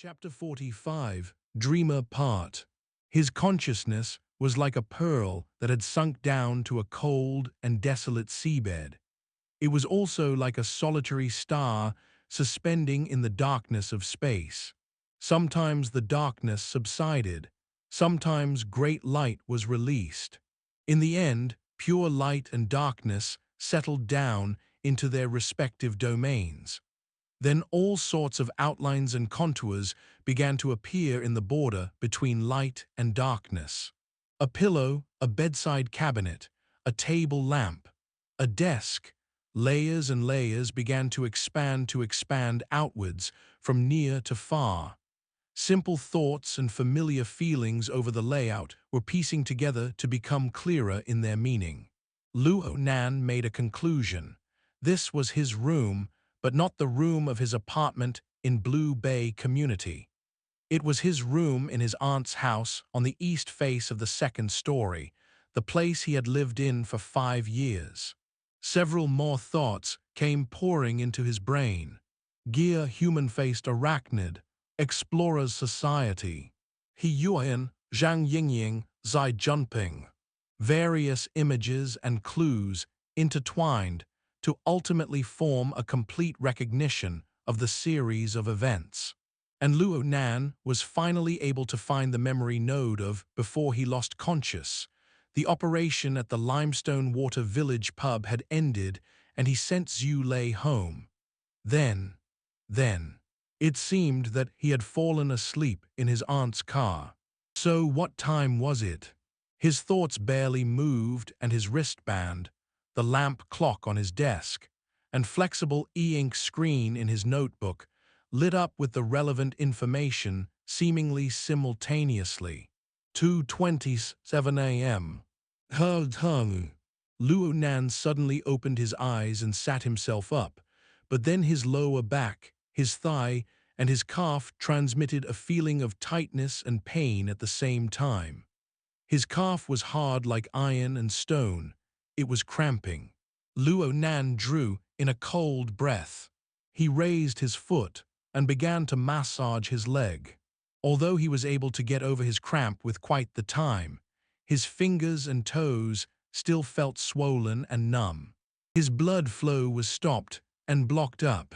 Chapter 45, Dreamer Part. His consciousness was like a pearl that had sunk down to a cold and desolate seabed. It was also like a solitary star suspending in the darkness of space. Sometimes the darkness subsided, sometimes great light was released. In the end, pure light and darkness settled down into their respective domains. Then all sorts of outlines and contours began to appear in the border between light and darkness. A pillow, a bedside cabinet, a table lamp, a desk. Layers and layers began to expand outwards from near to far. Simple thoughts and familiar feelings over the layout were piecing together to become clearer in their meaning. Luo Nan made a conclusion. This was his room, but not the room of his apartment in Blue Bay Community. It was his room in his aunt's house on the east face of the second story, the place he had lived in for 5 years. Several more thoughts came pouring into his brain. Gear human-faced arachnid, explorer's society. He Yuan, Zhang Yingying, Zai Junping. Various images and clues intertwined to ultimately form a complete recognition of the series of events. And Luo Nan was finally able to find the memory node of before he lost conscious. The operation at the Limestone Water Village Pub had ended, and he sent Zhu Lei home. Then, it seemed that he had fallen asleep in his aunt's car. So what time was it? His thoughts barely moved, and his wristband, the lamp clock on his desk, and flexible e-ink screen in his notebook lit up with the relevant information seemingly simultaneously. 2:27 a.m. Luo Nan suddenly opened his eyes and sat himself up, but then his lower back, his thigh, and his calf transmitted a feeling of tightness and pain at the same time. His calf was hard like iron and stone. It was cramping. Luo Nan drew in a cold breath. He raised his foot and began to massage his leg. Although he was able to get over his cramp with quite the time, his fingers and toes still felt swollen and numb. His blood flow was stopped and blocked up.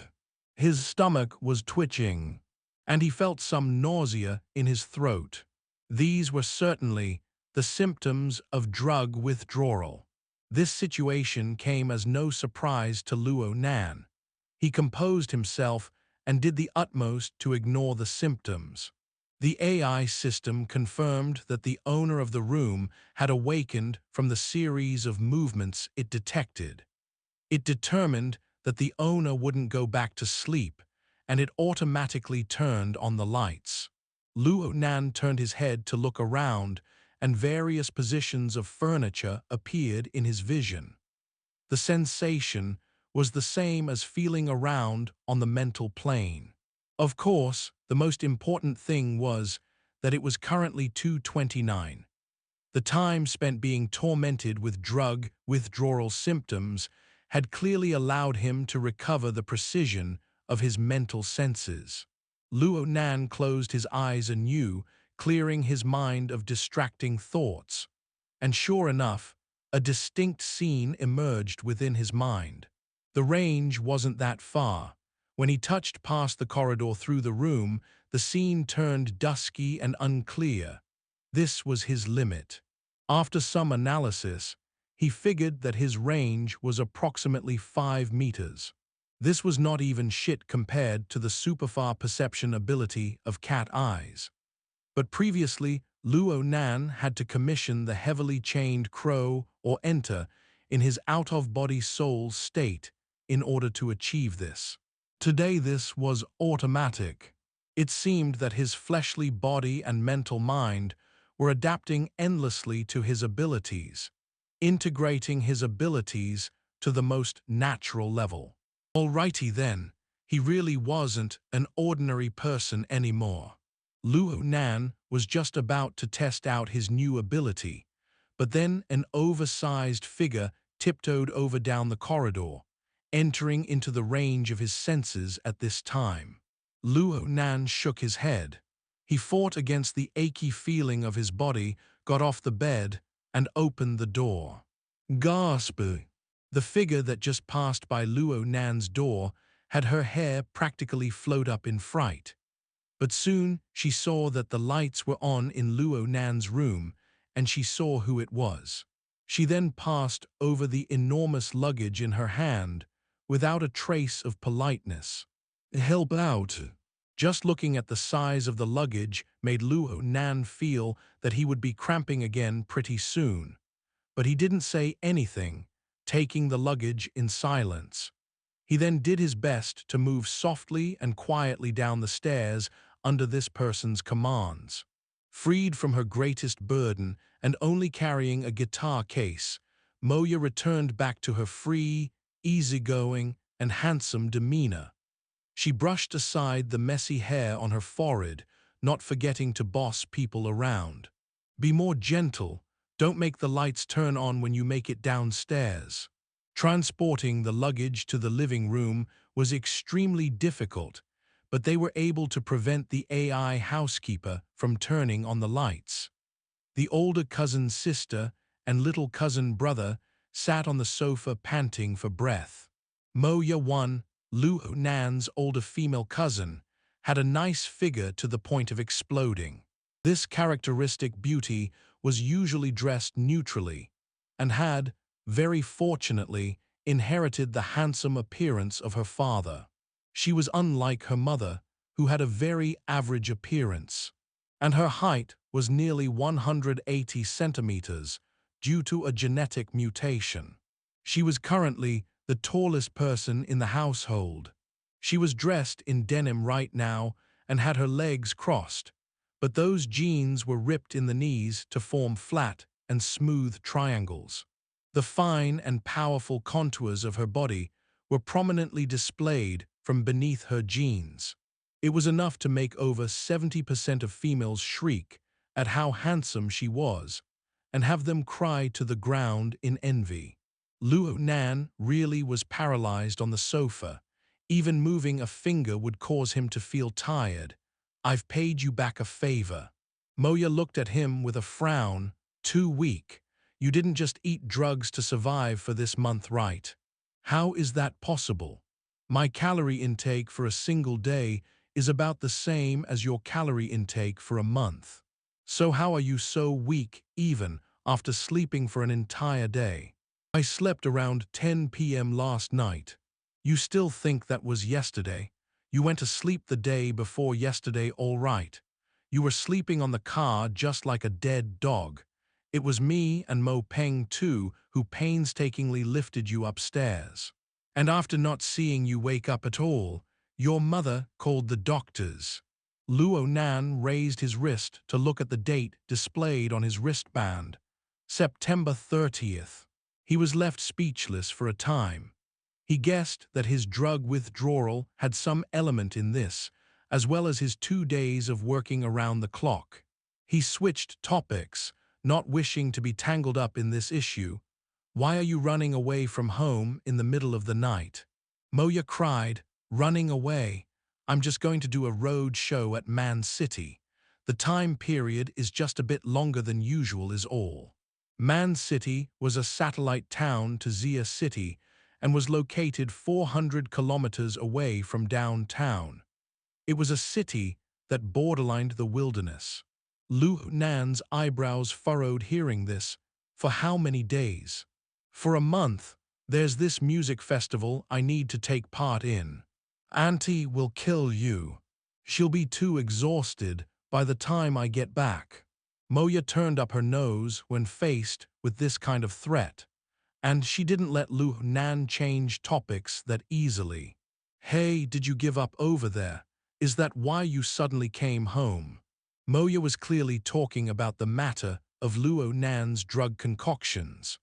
His stomach was twitching, and he felt some nausea in his throat. These were certainly the symptoms of drug withdrawal. This situation came as no surprise to Luo Nan. He composed himself and did the utmost to ignore the symptoms. The AI system confirmed that the owner of the room had awakened from the series of movements it detected. It determined that the owner wouldn't go back to sleep, and it automatically turned on the lights. Luo Nan turned his head to look around, and various positions of furniture appeared in his vision. The sensation was the same as feeling around on the mental plane. Of course, the most important thing was that it was currently 2:29. The time spent being tormented with drug withdrawal symptoms had clearly allowed him to recover the precision of his mental senses. Luo Nan closed his eyes anew, clearing his mind of distracting thoughts. And sure enough, a distinct scene emerged within his mind. The range wasn't that far. When he touched past the corridor through the room, the scene turned dusky and unclear. This was his limit. After some analysis, he figured that his range was approximately 5 meters. This was not even shit compared to the superfar perception ability of cat eyes. But previously, Luo Nan had to commission the heavily chained crow or enter in his out-of-body soul state in order to achieve this. Today this was automatic. It seemed that his fleshly body and mental mind were adapting endlessly to his abilities, integrating his abilities to the most natural level. Alrighty then, he really wasn't an ordinary person anymore. Luo Nan was just about to test out his new ability, but then an oversized figure tiptoed over down the corridor, entering into the range of his senses at this time. Luo Nan shook his head. He fought against the achy feeling of his body, got off the bed, and opened the door. Gasp! The figure that just passed by Luo Nan's door had her hair practically float up in fright. But soon she saw that the lights were on in Luo Nan's room, and she saw who it was. She then passed over the enormous luggage in her hand, without a trace of politeness. Help out. Just looking at the size of the luggage made Luo Nan feel that he would be cramping again pretty soon. But he didn't say anything, taking the luggage in silence. He then did his best to move softly and quietly down the stairs under this person's commands. Freed from her greatest burden and only carrying a guitar case, Moya returned back to her free, easygoing, and handsome demeanor. She brushed aside the messy hair on her forehead, not forgetting to boss people around. Be more gentle. Don't make the lights turn on when you make it downstairs. Transporting the luggage to the living room was extremely difficult, but they were able to prevent the AI housekeeper from turning on the lights. The older cousin's sister and little cousin brother sat on the sofa panting for breath. Moya One, Luo Nan's older female cousin, had a nice figure to the point of exploding. This characteristic beauty was usually dressed neutrally, and had, very fortunately, inherited the handsome appearance of her father. She was unlike her mother, who had a very average appearance, and her height was nearly 180 centimeters due to a genetic mutation. She was currently the tallest person in the household. She was dressed in denim right now and had her legs crossed, but those jeans were ripped in the knees to form flat and smooth triangles. The fine and powerful contours of her body were prominently displayed from beneath her jeans. It was enough to make over 70% of females shriek at how handsome she was, and have them cry to the ground in envy. Luo Nan really was paralyzed on the sofa. Even moving a finger would cause him to feel tired. I've paid you back a favor. Moya looked at him with a frown. Too weak. You didn't just eat drugs to survive for this month, right? How is that possible? My calorie intake for a single day is about the same as your calorie intake for a month. So how are you so weak even after sleeping for an entire day? I slept around 10 p.m. last night. You still think that was yesterday? You went to sleep the day before yesterday, all right. You were sleeping on the car just like a dead dog. It was me and Mo Peng too who painstakingly lifted you upstairs. And after not seeing you wake up at all, your mother called the doctors. Luo Nan raised his wrist to look at the date displayed on his wristband. September 30th. He was left speechless for a time. He guessed that his drug withdrawal had some element in this, as well as his 2 days of working around the clock. He switched topics, not wishing to be tangled up in this issue. Why are you running away from home in the middle of the night? Moya cried, running away. I'm just going to do a road show at Man City. The time period is just a bit longer than usual is all. Man City was a satellite town to Zia City and was located 400 kilometers away from downtown. It was a city that borderlined the wilderness. Luo Nan's eyebrows furrowed hearing this. For how many days? For a month. There's this music festival I need to take part in. Auntie will kill you. She'll be too exhausted by the time I get back. Moya turned up her nose when faced with this kind of threat, and she didn't let Luo Nan change topics that easily. Hey, did you give up over there? Is that why you suddenly came home? Moya was clearly talking about the matter of Luo Nan's drug concoctions.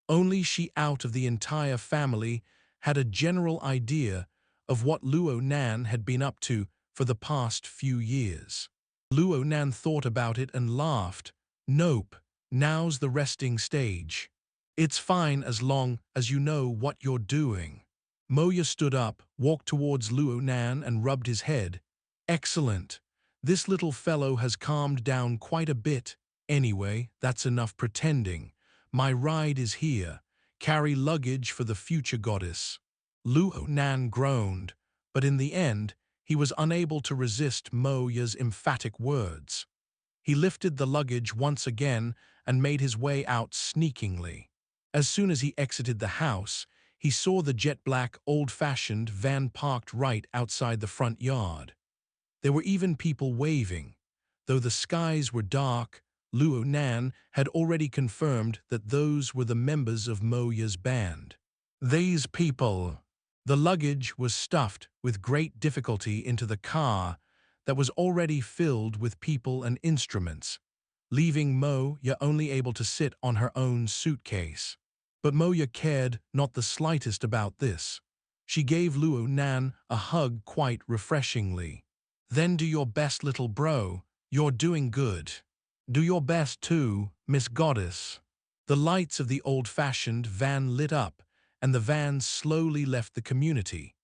Only she out of the entire family had a general idea of what Luo Nan had been up to for the past few years. Luo Nan thought about it and laughed. Nope, now's the resting stage. It's fine as long as you know what you're doing. Moya stood up, walked towards Luo Nan and rubbed his head. Excellent. This little fellow has calmed down quite a bit. Anyway, that's enough pretending. My ride is here. Carry luggage for the future goddess. Luo Nan groaned, but in the end, he was unable to resist Mo Ya's emphatic words. He lifted the luggage once again and made his way out sneakingly. As soon as he exited the house, he saw the jet-black, old-fashioned van parked right outside the front yard. There were even people waving. Though the skies were dark, Luo Nan had already confirmed that those were the members of Mo Ya's band. These people. The luggage was stuffed with great difficulty into the car that was already filled with people and instruments, leaving Mo Ya only able to sit on her own suitcase. But Mo Ya cared not the slightest about this. She gave Luo Nan a hug quite refreshingly. Then do your best, little bro. You're doing good. Do your best too, Miss Goddess. The lights of the old-fashioned van lit up, and the van slowly left the community.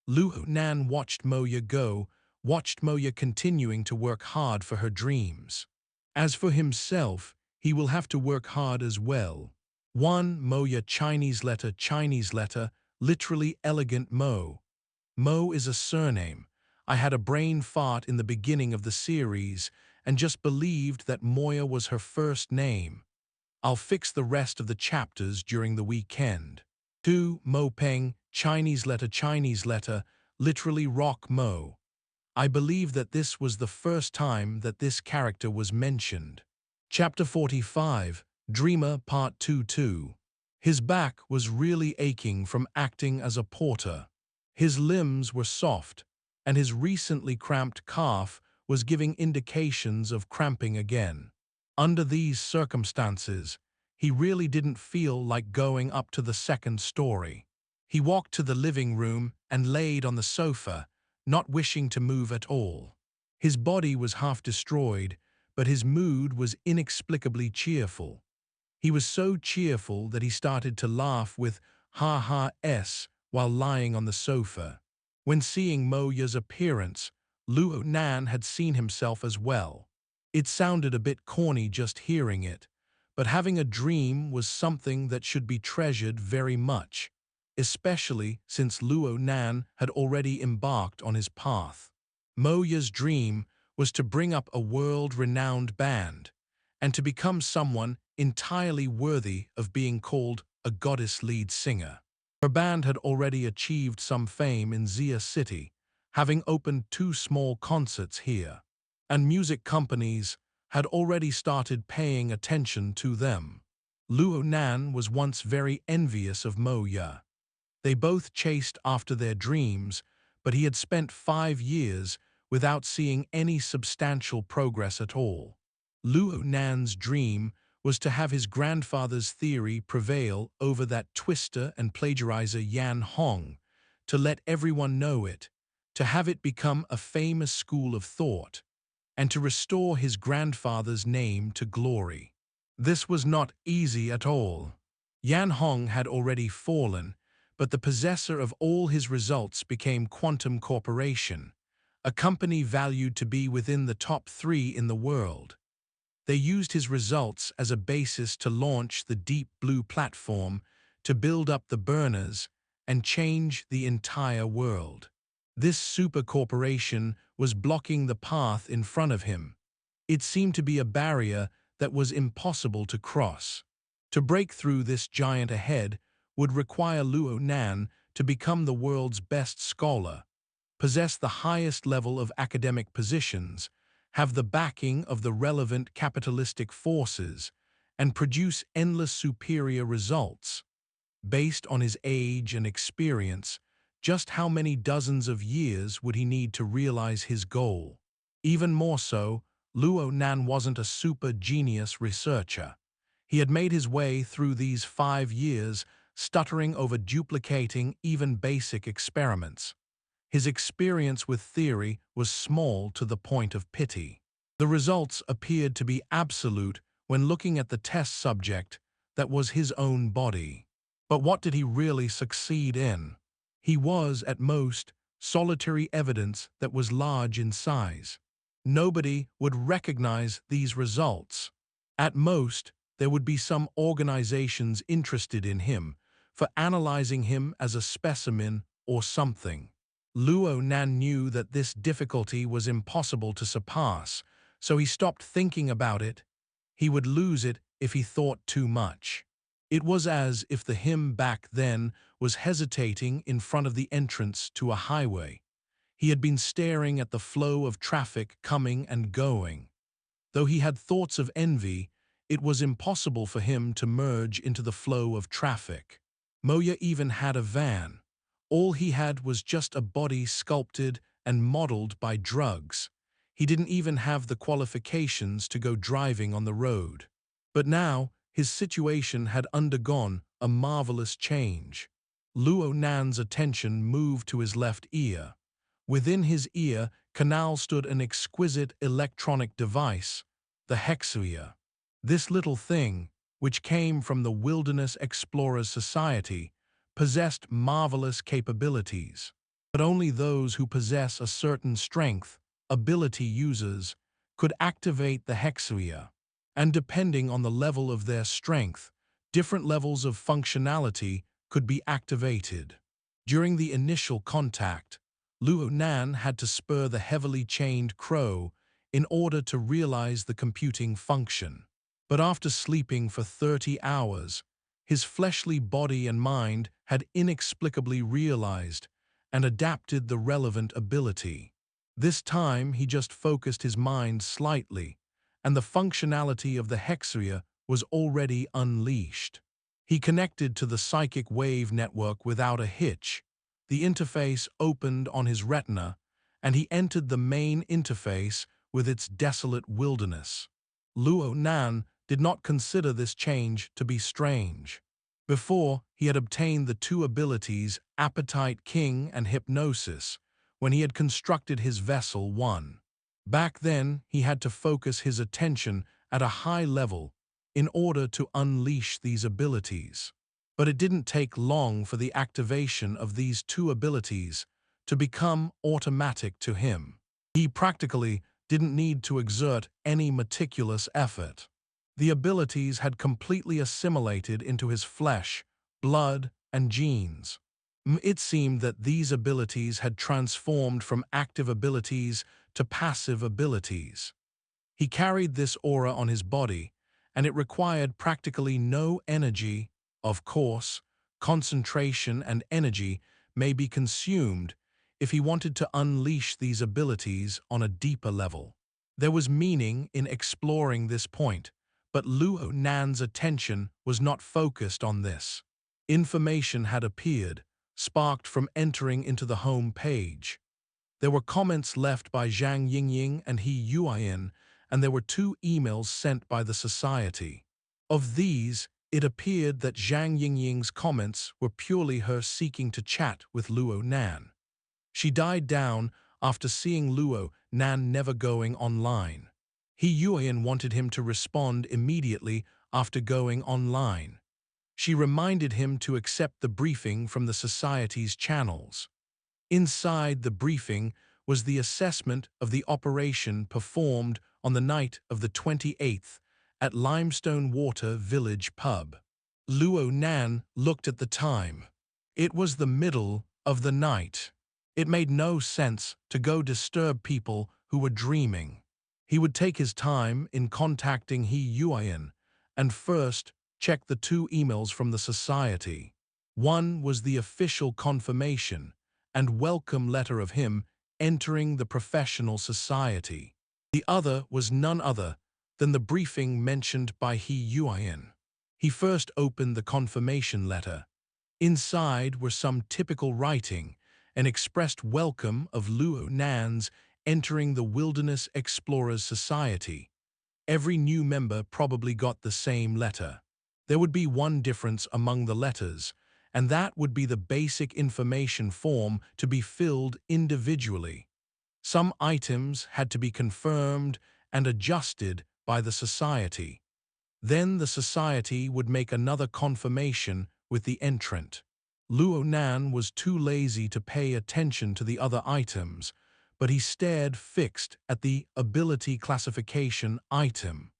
Luo Nan watched Mo Ya go, watched Mo Ya continuing to work hard for her dreams. As for himself, he will have to work hard as well. 1. Mo Ya Chinese letter, literally elegant Mo. Mo is a surname. I had a brain fart in the beginning of the series and just believed that Moya was her first name. I'll fix the rest of the chapters during the weekend. 2. Mo Peng, Chinese letter, literally rock Mo. I believe that this was the first time that this character was mentioned. Chapter 45, Dreamer Part 2. His back was really aching from acting as a porter. His limbs were soft, and his recently cramped calf was giving indications of cramping again. Under these circumstances, he really didn't feel like going up to the second story. He walked to the living room and laid on the sofa, not wishing to move at all. His body was half destroyed, but his mood was inexplicably cheerful. He was so cheerful that he started to laugh with ha-ha-s while lying on the sofa. When seeing Mo Ya's appearance, Luo Nan had seen himself as well. It sounded a bit corny just hearing it, but having a dream was something that should be treasured very much, especially since Luo Nan had already embarked on his path. Mo Ya's dream was to bring up a world-renowned band, and to become someone entirely worthy of being called a goddess lead singer. Her band had already achieved some fame in Xia City, having opened 2 small concerts here, and music companies had already started paying attention to them. Luo Nan was once very envious of Mo Ya. They both chased after their dreams, but he had spent 5 years without seeing any substantial progress at all. Luo Nan's dream was to have his grandfather's theory prevail over that twister and plagiarizer Yan Hong, to let everyone know it, to have it become a famous school of thought, and to restore his grandfather's name to glory. This was not easy at all. Yan Hong had already fallen, but the possessor of all his results became Quantum Corporation, a company valued to be within the top 3 in the world. They used his results as a basis to launch the Deep Blue platform, to build up the burners, and change the entire world. This super corporation was blocking the path in front of him. It seemed to be a barrier that was impossible to cross. To break through this giant ahead would require Luo Nan to become the world's best scholar, possess the highest level of academic positions, have the backing of the relevant capitalistic forces, and produce endless superior results. Based on his age and experience, just how many dozens of years would he need to realize his goal? Even more so, Luo Nan wasn't a super genius researcher. He had made his way through these 5 years, stuttering over duplicating even basic experiments. His experience with theory was small to the point of pity. The results appeared to be absolute when looking at the test subject that was his own body. But what did he really succeed in? He was, at most, solitary evidence that was large in size. Nobody would recognize these results. At most, there would be some organizations interested in him, for analyzing him as a specimen or something. Luo Nan knew that this difficulty was impossible to surpass, so he stopped thinking about it. He would lose it if he thought too much. It was as if the him back then was hesitating in front of the entrance to a highway. He had been staring at the flow of traffic coming and going. Though he had thoughts of envy, it was impossible for him to merge into the flow of traffic. Moya even had a van. All he had was just a body sculpted and modeled by drugs. He didn't even have the qualifications to go driving on the road. But now, his situation had undergone a marvelous change. Luo Nan's attention moved to his left ear. Within his ear canal stood an exquisite electronic device, the HexaEar. This little thing, which came from the Wilderness Explorers Society, possessed marvelous capabilities. But only those who possess a certain strength, ability users, could activate the HexaEar. And depending on the level of their strength, different levels of functionality could be activated. During the initial contact, Luo Nan had to spur the heavily chained crow in order to realize the computing function. But after sleeping for 30 hours, his fleshly body and mind had inexplicably realized and adapted the relevant ability. This time he just focused his mind slightly, and the functionality of the HexaEar was already unleashed. He connected to the psychic wave network without a hitch. The interface opened on his retina, and he entered the main interface with its desolate wilderness. Luo Nan did not consider this change to be strange. Before, he had obtained the two abilities Appetite King and Hypnosis when he had constructed his vessel 1. Back then, he had to focus his attention at a high level in order to unleash these abilities. But it didn't take long for the activation of these two abilities to become automatic to him. He practically didn't need to exert any meticulous effort. The abilities had completely assimilated into his flesh, blood, and genes. It seemed that these abilities had transformed from active abilities to passive abilities. He carried this aura on his body, and it required practically no energy. Of course, concentration and energy may be consumed if he wanted to unleash these abilities on a deeper level. There was meaning in exploring this point, but Luo Nan's attention was not focused on this. Information had appeared, sparked from entering into the home page. There were comments left by Zhang Yingying and He Yuan, and there were 2 emails sent by the society. Of these, it appeared that Zhang Yingying's comments were purely her seeking to chat with Luo Nan. She died down after seeing Luo Nan never going online. He Yuan wanted him to respond immediately after going online. She reminded him to accept the briefing from the society's channels. Inside the briefing was the assessment of the operation performed on the night of the 28th at Limestone Water Village Pub. Luo Nan looked at the time. It was the middle of the night. It made no sense to go disturb people who were dreaming. He would take his time in contacting He Yuan and first check the 2 emails from the society. One was the official confirmation and welcome letter of him entering the professional society. The other was none other than the briefing mentioned by He Yuan. He first opened the confirmation letter. Inside were some typical writing and expressed welcome of Luo Nan's entering the Wilderness Explorers Society. Every new member probably got the same letter. There would be one difference among the letters, and that would be the basic information form to be filled individually. Some items had to be confirmed and adjusted by the society. Then the society would make another confirmation with the entrant. Luo Nan was too lazy to pay attention to the other items, but he stared fixed at the ability classification item.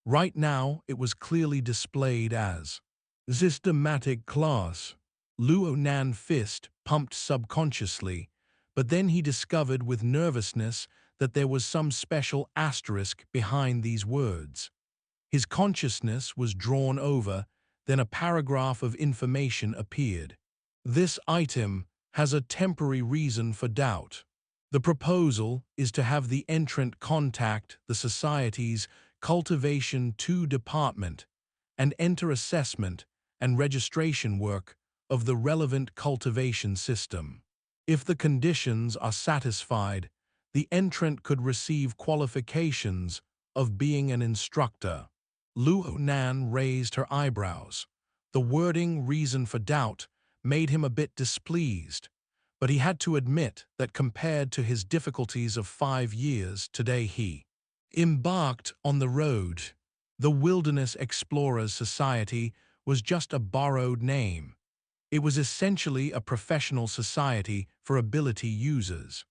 Right now, it was clearly displayed as systematic class. Luo Nan fist pumped subconsciously, but then he discovered with nervousness that there was some special asterisk behind these words. His consciousness was drawn over, then a paragraph of information appeared. This item has a temporary reason for doubt. The proposal is to have the entrant contact the Society's Cultivation 2 department and enter assessment and registration work of the relevant cultivation system. If the conditions are satisfied, the entrant could receive qualifications of being an instructor. Luo Nan raised her eyebrows. The wording reason for doubt made him a bit displeased, but he had to admit that compared to his difficulties of 5 years, today he embarked on the road. The Wilderness Explorers Society was just a borrowed name. It was essentially a professional society for ability users.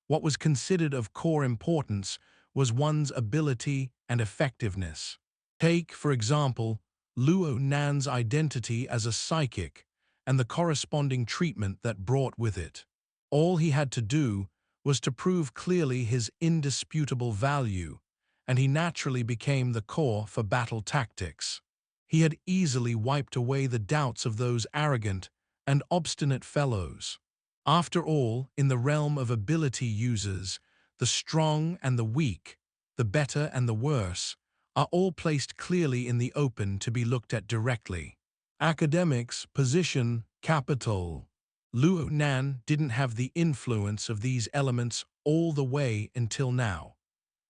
What was considered of core importance was one's ability and effectiveness. Take, for example, Luo Nan's identity as a psychic and the corresponding treatment that brought with it. All he had to do was to prove clearly his indisputable value, and he naturally became the core for battle tactics. He had easily wiped away the doubts of those arrogant and obstinate fellows. After all, in the realm of ability users, the strong and the weak, the better and the worse, are all placed clearly in the open to be looked at directly. Academics, position, capital. Luo Nan didn't have the influence of these elements all the way until now.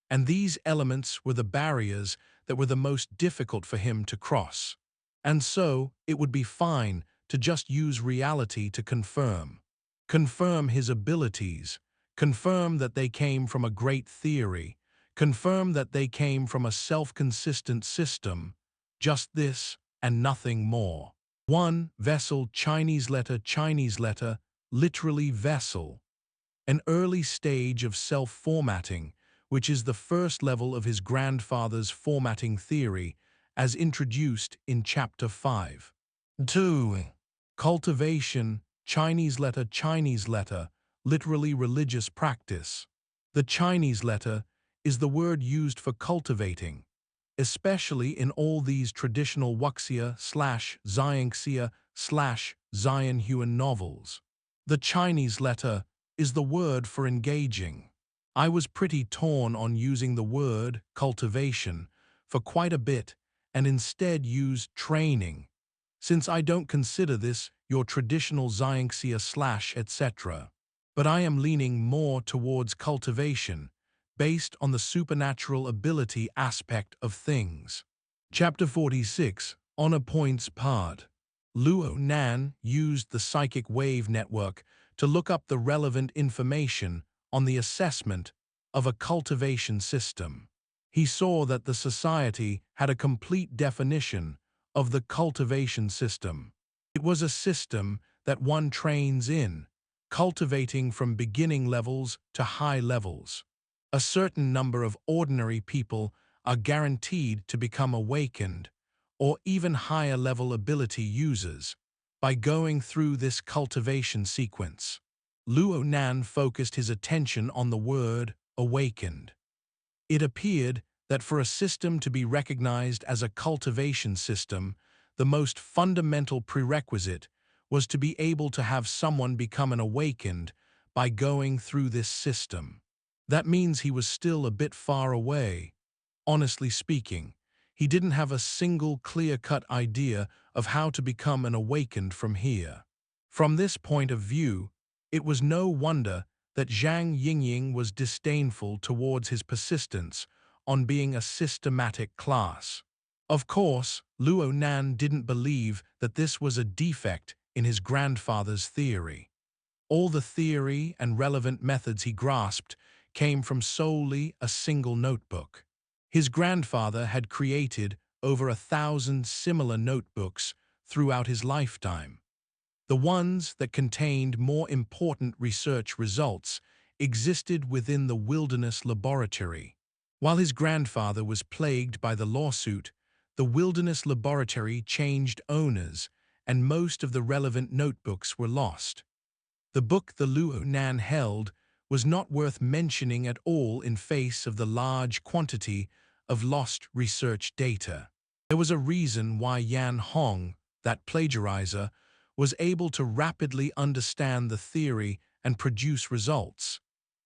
And these elements were the barriers that were the most difficult for him to cross. And so, it would be fine to just use reality to confirm. Confirm his abilities, confirm that they came from a great theory, confirm that they came from a self-consistent system, just this and nothing more. 1. Vessel Chinese letter, literally vessel. An early stage of self-formatting, which is the first level of his grandfather's formatting theory, as introduced in Chapter 5. 2. Cultivation Chinese letter, literally religious practice. The Chinese letter is the word used for cultivating, especially in all these traditional wuxia/Xiangxia/Zion novels. The Chinese letter is the word for engaging. I was pretty torn on using the word cultivation for quite a bit and instead used training, since I don't consider this your traditional Xiangxia/etc. But I am leaning more towards cultivation, based on the supernatural ability aspect of things. Chapter 46, Honor Points Part. Luo Nan used the psychic wave network to look up the relevant information on the assessment of a cultivation system. He saw that the society had a complete definition of the cultivation system. It was a system that one trains in, cultivating from beginning levels to high levels. A certain number of ordinary people are guaranteed to become awakened, or even higher level ability users, by going through this cultivation sequence. Luo Nan focused his attention on the word awakened. It appeared that for a system to be recognized as a cultivation system, the most fundamental prerequisite was to be able to have someone become an awakened by going through this system. That means he was still a bit far away. Honestly speaking, he didn't have a single clear-cut idea of how to become an awakened from here. From this point of view, it was no wonder that Zhang Yingying was disdainful towards his persistence on being a systematic class. Of course, Luo Nan didn't believe that this was a defect in his grandfather's theory. All the theory and relevant methods he grasped came from solely a single notebook. His grandfather had created over 1,000 similar notebooks throughout his lifetime. The ones that contained more important research results existed within the Wilderness Laboratory. While his grandfather was plagued by the lawsuit, the Wilderness Laboratory changed owners, and most of the relevant notebooks were lost. The book the Luo Nan held was not worth mentioning at all in face of the large quantity of lost research data. There was a reason why Yan Hong, that plagiarizer, was able to rapidly understand the theory and produce results.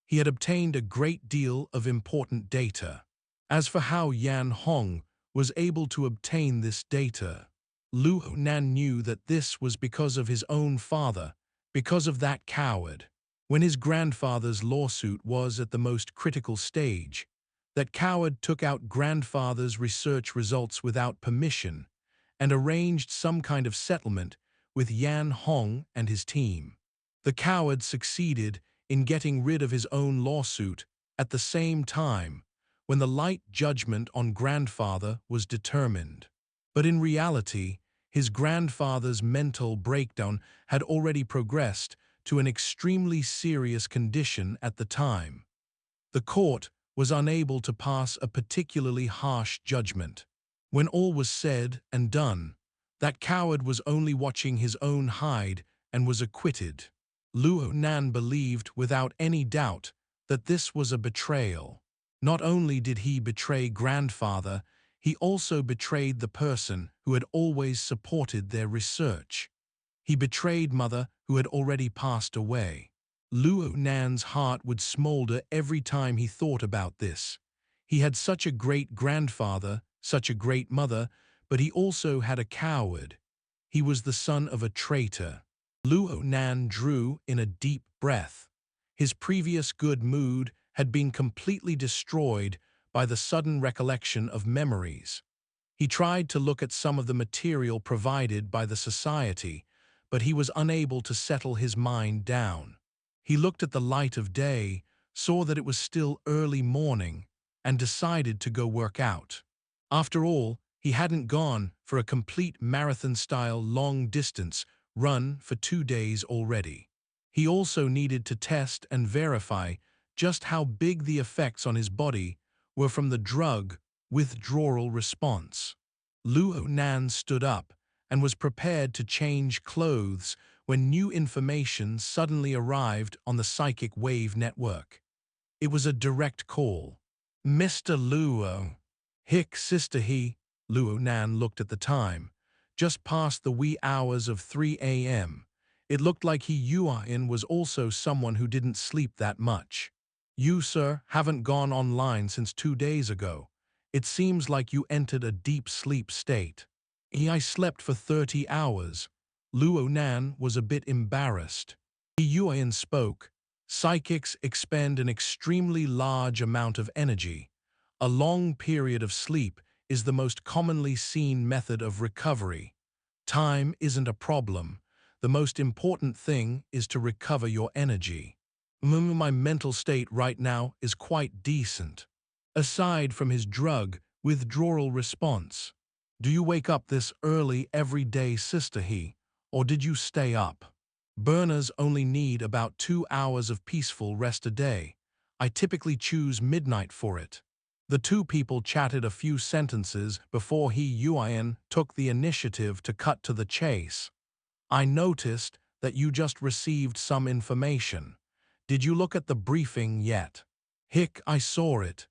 He had obtained a great deal of important data. As for how Yan Hong was able to obtain this data, Luo Nan knew that this was because of his own father, because of that coward. When his grandfather's lawsuit was at the most critical stage, that coward took out grandfather's research results without permission and arranged some kind of settlement with Yan Hong and his team. The coward succeeded in getting rid of his own lawsuit at the same time when the light judgment on grandfather was determined. But in reality, his grandfather's mental breakdown had already progressed to an extremely serious condition at the time. The court was unable to pass a particularly harsh judgment. When all was said and done, that coward was only watching his own hide and was acquitted. Luo Nan believed without any doubt that this was a betrayal. Not only did he betray grandfather, he also betrayed the person who had always supported their research. He betrayed mother who had already passed away. Luo Nan's heart would smolder every time he thought about this. He had such a great grandfather, such a great mother, but he also had a coward. He was the son of a traitor. Luo Nan drew in a deep breath. His previous good mood had been completely destroyed by the sudden recollection of memories. He tried to look at some of the material provided by the society, but he was unable to settle his mind down. He looked at the light of day, saw that it was still early morning, and decided to go work out. After all, he hadn't gone for a complete marathon-style long-distance run for 2 days already. He also needed to test and verify just how big the effects on his body were from the drug withdrawal response. Luo Nan stood up and was prepared to change clothes when new information suddenly arrived on the psychic wave network. It was a direct call. "Mr. Luo." "Hick, sister he." Luo Nan looked at the time. Just past the wee hours of 3 a.m. It looked like he Yuan was also someone who didn't sleep that much. "You, sir, haven't gone online since 2 days ago. It seems like you entered a deep sleep state." "I slept for 30 hours. Luo Nan was a bit embarrassed. Yuan spoke. "Psychics expend an extremely large amount of energy. A long period of sleep is the most commonly seen method of recovery. Time isn't a problem. The most important thing is to recover your energy. My mental state right now is quite decent. Aside from his drug withdrawal response. Do you wake up this early every day, sister he, or did you stay up? Burners only need about 2 hours of peaceful rest a day. I typically choose midnight for it." The two people chatted a few sentences before Yuan took the initiative to cut to the chase. "I noticed that you just received some information. Did you look at the briefing yet?" "Hick, I saw it."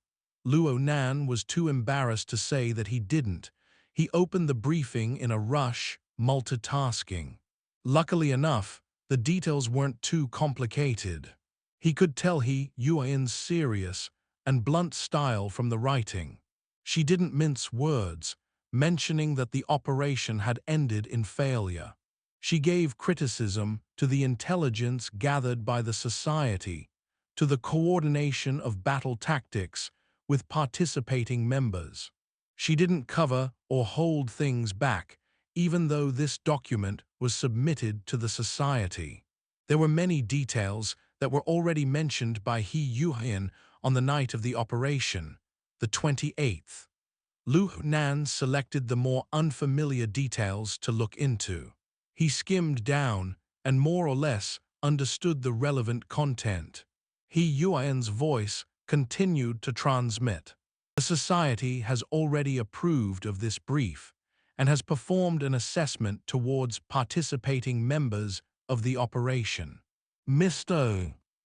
Luo Nan was too embarrassed to say that he didn't. He opened the briefing in a rush, multitasking. Luckily enough, the details weren't too complicated. He could tell Yuan's serious and blunt style from the writing. She didn't mince words, mentioning that the operation had ended in failure. She gave criticism to the intelligence gathered by the society, to the coordination of battle tactics with participating members. She didn't cover or hold things back, even though this document was submitted to the society. There were many details that were already mentioned by Yuan on the night of the operation, the 28th. Luo Nan selected the more unfamiliar details to look into. He skimmed down, and more or less understood the relevant content. He Yuan's voice continued to transmit. The society has already approved of this brief and has performed an assessment towards participating members of the operation. Mr.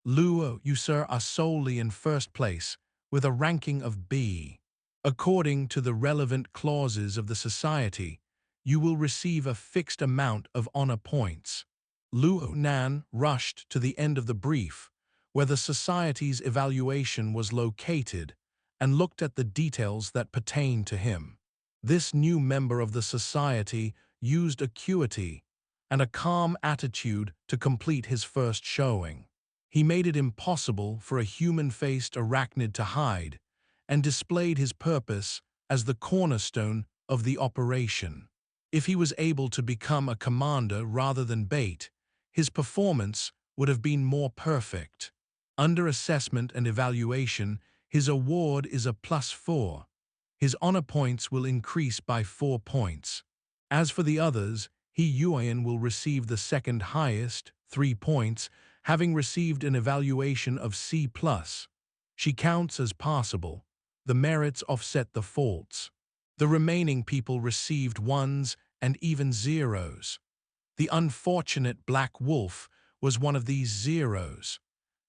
Luo, you sir are solely in first place with a ranking of B. According to the relevant clauses of the society, you will receive a fixed amount of honor points. Luo Nan rushed to the end of the brief, where the society's evaluation was located, and looked at the details that pertain to him. This new member of the society used acuity and a calm attitude to complete his first showing. He made it impossible for a human-faced arachnid to hide, and displayed his purpose as the cornerstone of the operation. If he was able to become a commander rather than bait, his performance would have been more perfect. Under assessment and evaluation, his award is a +4. His honor points will increase by 4 points. As for the others, He Yuan will receive the second highest, 3 points, having received an evaluation of C+. She counts as passable. The merits offset the faults. The remaining people received 1s and even 0s. The unfortunate Black Wolf was one of these 0s.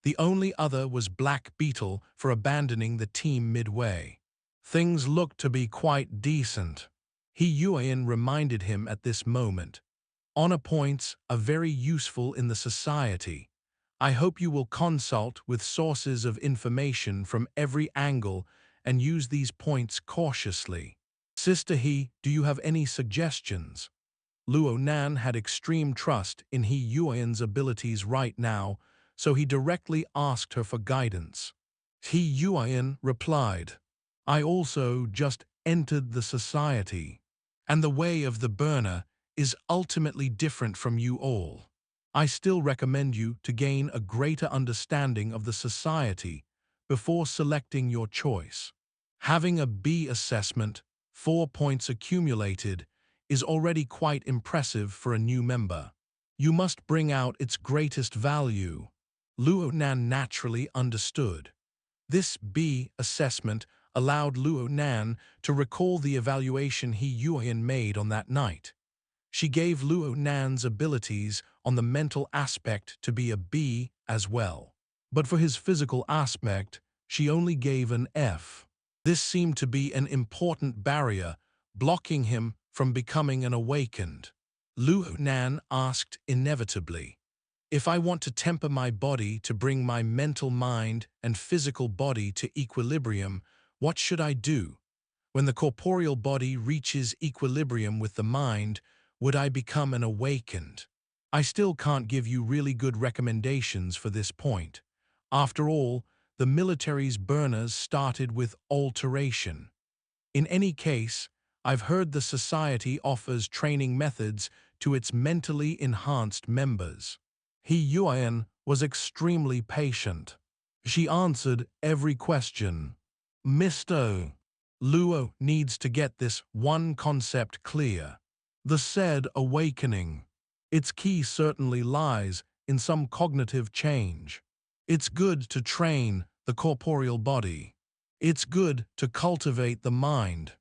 The only other was Black Beetle for abandoning the team midway. Things looked to be quite decent. He Yuan reminded him at this moment. Honor points are very useful in the society. I hope you will consult with sources of information from every angle and use these points cautiously. Sister He, do you have any suggestions? Luo Nan had extreme trust in He Yuan's abilities right now, so he directly asked her for guidance. He Yuan replied, I also just entered the society, and the way of the burner is ultimately different from you all. I still recommend you to gain a greater understanding of the society before selecting your choice. Having a B assessment, 4 points accumulated, is already quite impressive for a new member. You must bring out its greatest value. Luo Nan naturally understood. This B assessment allowed Luo Nan to recall the evaluation He Yuan made on that night. She gave Luo Nan's abilities on the mental aspect to be a B as well. But for his physical aspect, she only gave an F. This seemed to be an important barrier, blocking him from becoming an awakened. Luo Nan asked inevitably, if I want to temper my body to bring my mental mind and physical body to equilibrium, what should I do? When the corporeal body reaches equilibrium with the mind, would I become an awakened? I still can't give you really good recommendations for this point. After all, the military's burners started with alteration. In any case, I've heard the society offers training methods to its mentally enhanced members. He Yuan was extremely patient. She answered every question. Mr. Luo needs to get this one concept clear. The said awakening. Its key certainly lies in some cognitive change. It's good to train the corporeal body. It's good to cultivate the mind.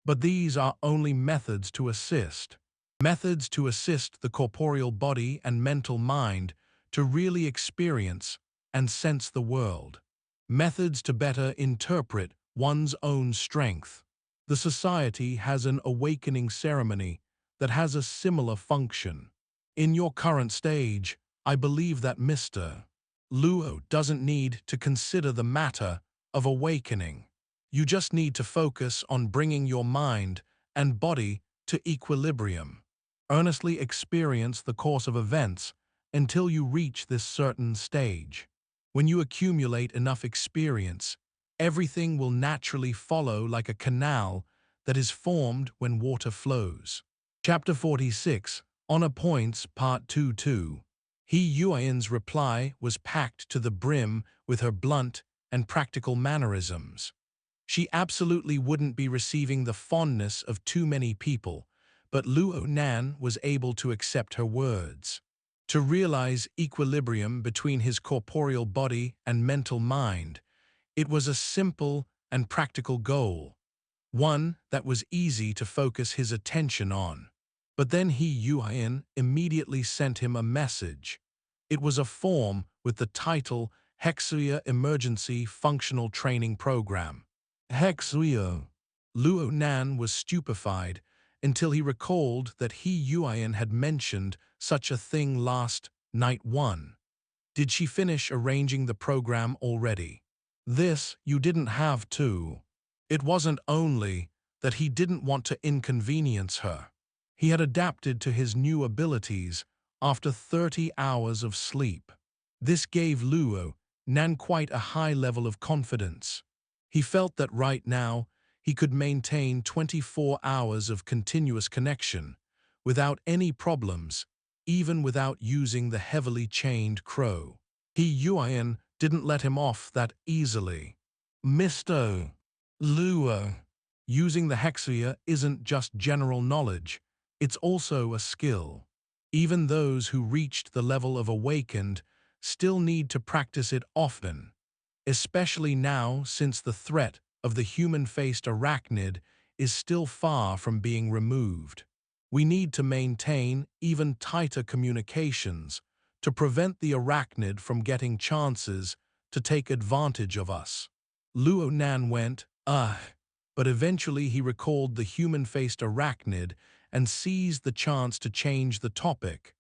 But these are only methods to assist. Methods to assist the corporeal body and mental mind to really experience and sense the world. Methods to better interpret one's own strength. The society has an awakening ceremony that has a similar function. In your current stage, I believe that Mr. Luo doesn't need to consider the matter of awakening. You just need to focus on bringing your mind and body to equilibrium. Earnestly experience the course of events until you reach this certain stage. When you accumulate enough experience, everything will naturally follow like a canal that is formed when water flows. Chapter 46, Honor Points, Part 2-2. He Yuan's reply was packed to the brim with her blunt and practical mannerisms. She absolutely wouldn't be receiving the fondness of too many people, but Luo Nan was able to accept her words. to realize equilibrium between his corporeal body and mental mind. It was a simple and practical goal, one that was easy to focus his attention on. But then Yuan immediately sent him a message. It was a form with the title HexaEar Emergency Functional Training Program. HexaEar. Luo Nan was stupefied until he recalled that Yuan had mentioned such a thing last night. Did she finish arranging the program already? This you didn't have to. It wasn't only that he didn't want to inconvenience her. He had adapted to his new abilities after 30 hours of sleep. This gave Luo Nan quite a high level of confidence. He felt that right now he could maintain 24 hours of continuous connection without any problems, even without using the heavily chained crow. Yuan didn't let him off that easily. Mr. Luo, using the HexaEar isn't just general knowledge, it's also a skill. Even those who reached the level of awakened still need to practice it often, especially now since the threat of the human-faced arachnid is still far from being removed. We need to maintain even tighter communications to prevent the arachnid from getting chances to take advantage of us. Luo Nan went, but eventually he recalled the human-faced arachnid and seized the chance to change the topic.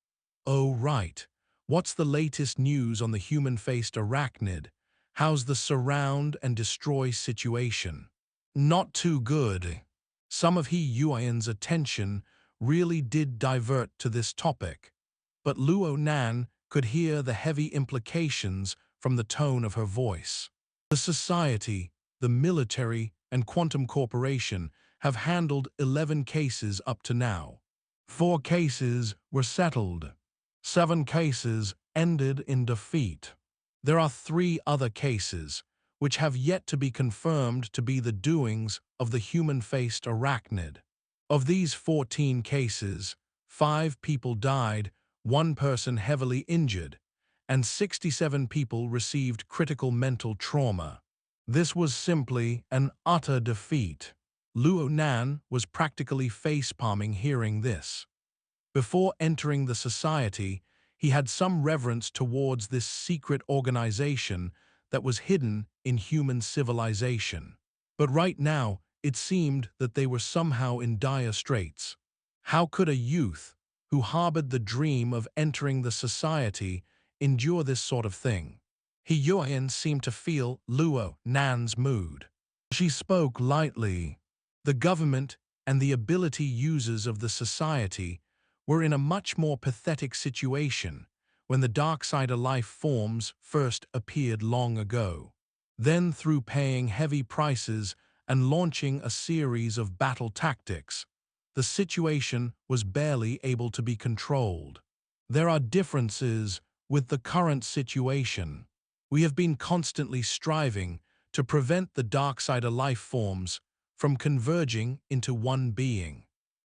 Oh right, what's the latest news on the human-faced arachnid? How's the surround and destroy situation? Not too good. Some of Yuan's attention really did divert to this topic, but Luo Nan could hear the heavy implications from the tone of her voice. The society, the military, and Quantum Corporation have handled 11 cases up to now. 4 cases were settled. 7 cases ended in defeat. There are 3 other cases, which have yet to be confirmed to be the doings of the human-faced arachnid. Of these 14 cases, 5 people died, 1 person heavily injured, and 67 people received critical mental trauma. This was simply an utter defeat. Luo Nan was practically face-palming hearing this. Before entering the society, he had some reverence towards this secret organization that was hidden in human civilization. But right now, it seemed that they were somehow in dire straits. How could a youth who harbored the dream of entering the society endure this sort of thing? Yuan seemed to feel Luo Nan's mood. She spoke lightly. The government and the ability users of the society were in a much more pathetic situation when the Darksider life forms first appeared long ago. Then through paying heavy prices and launching a series of battle tactics, the situation was barely able to be controlled. There are differences with the current situation. We have been constantly striving to prevent the Darksider life forms from converging into one being.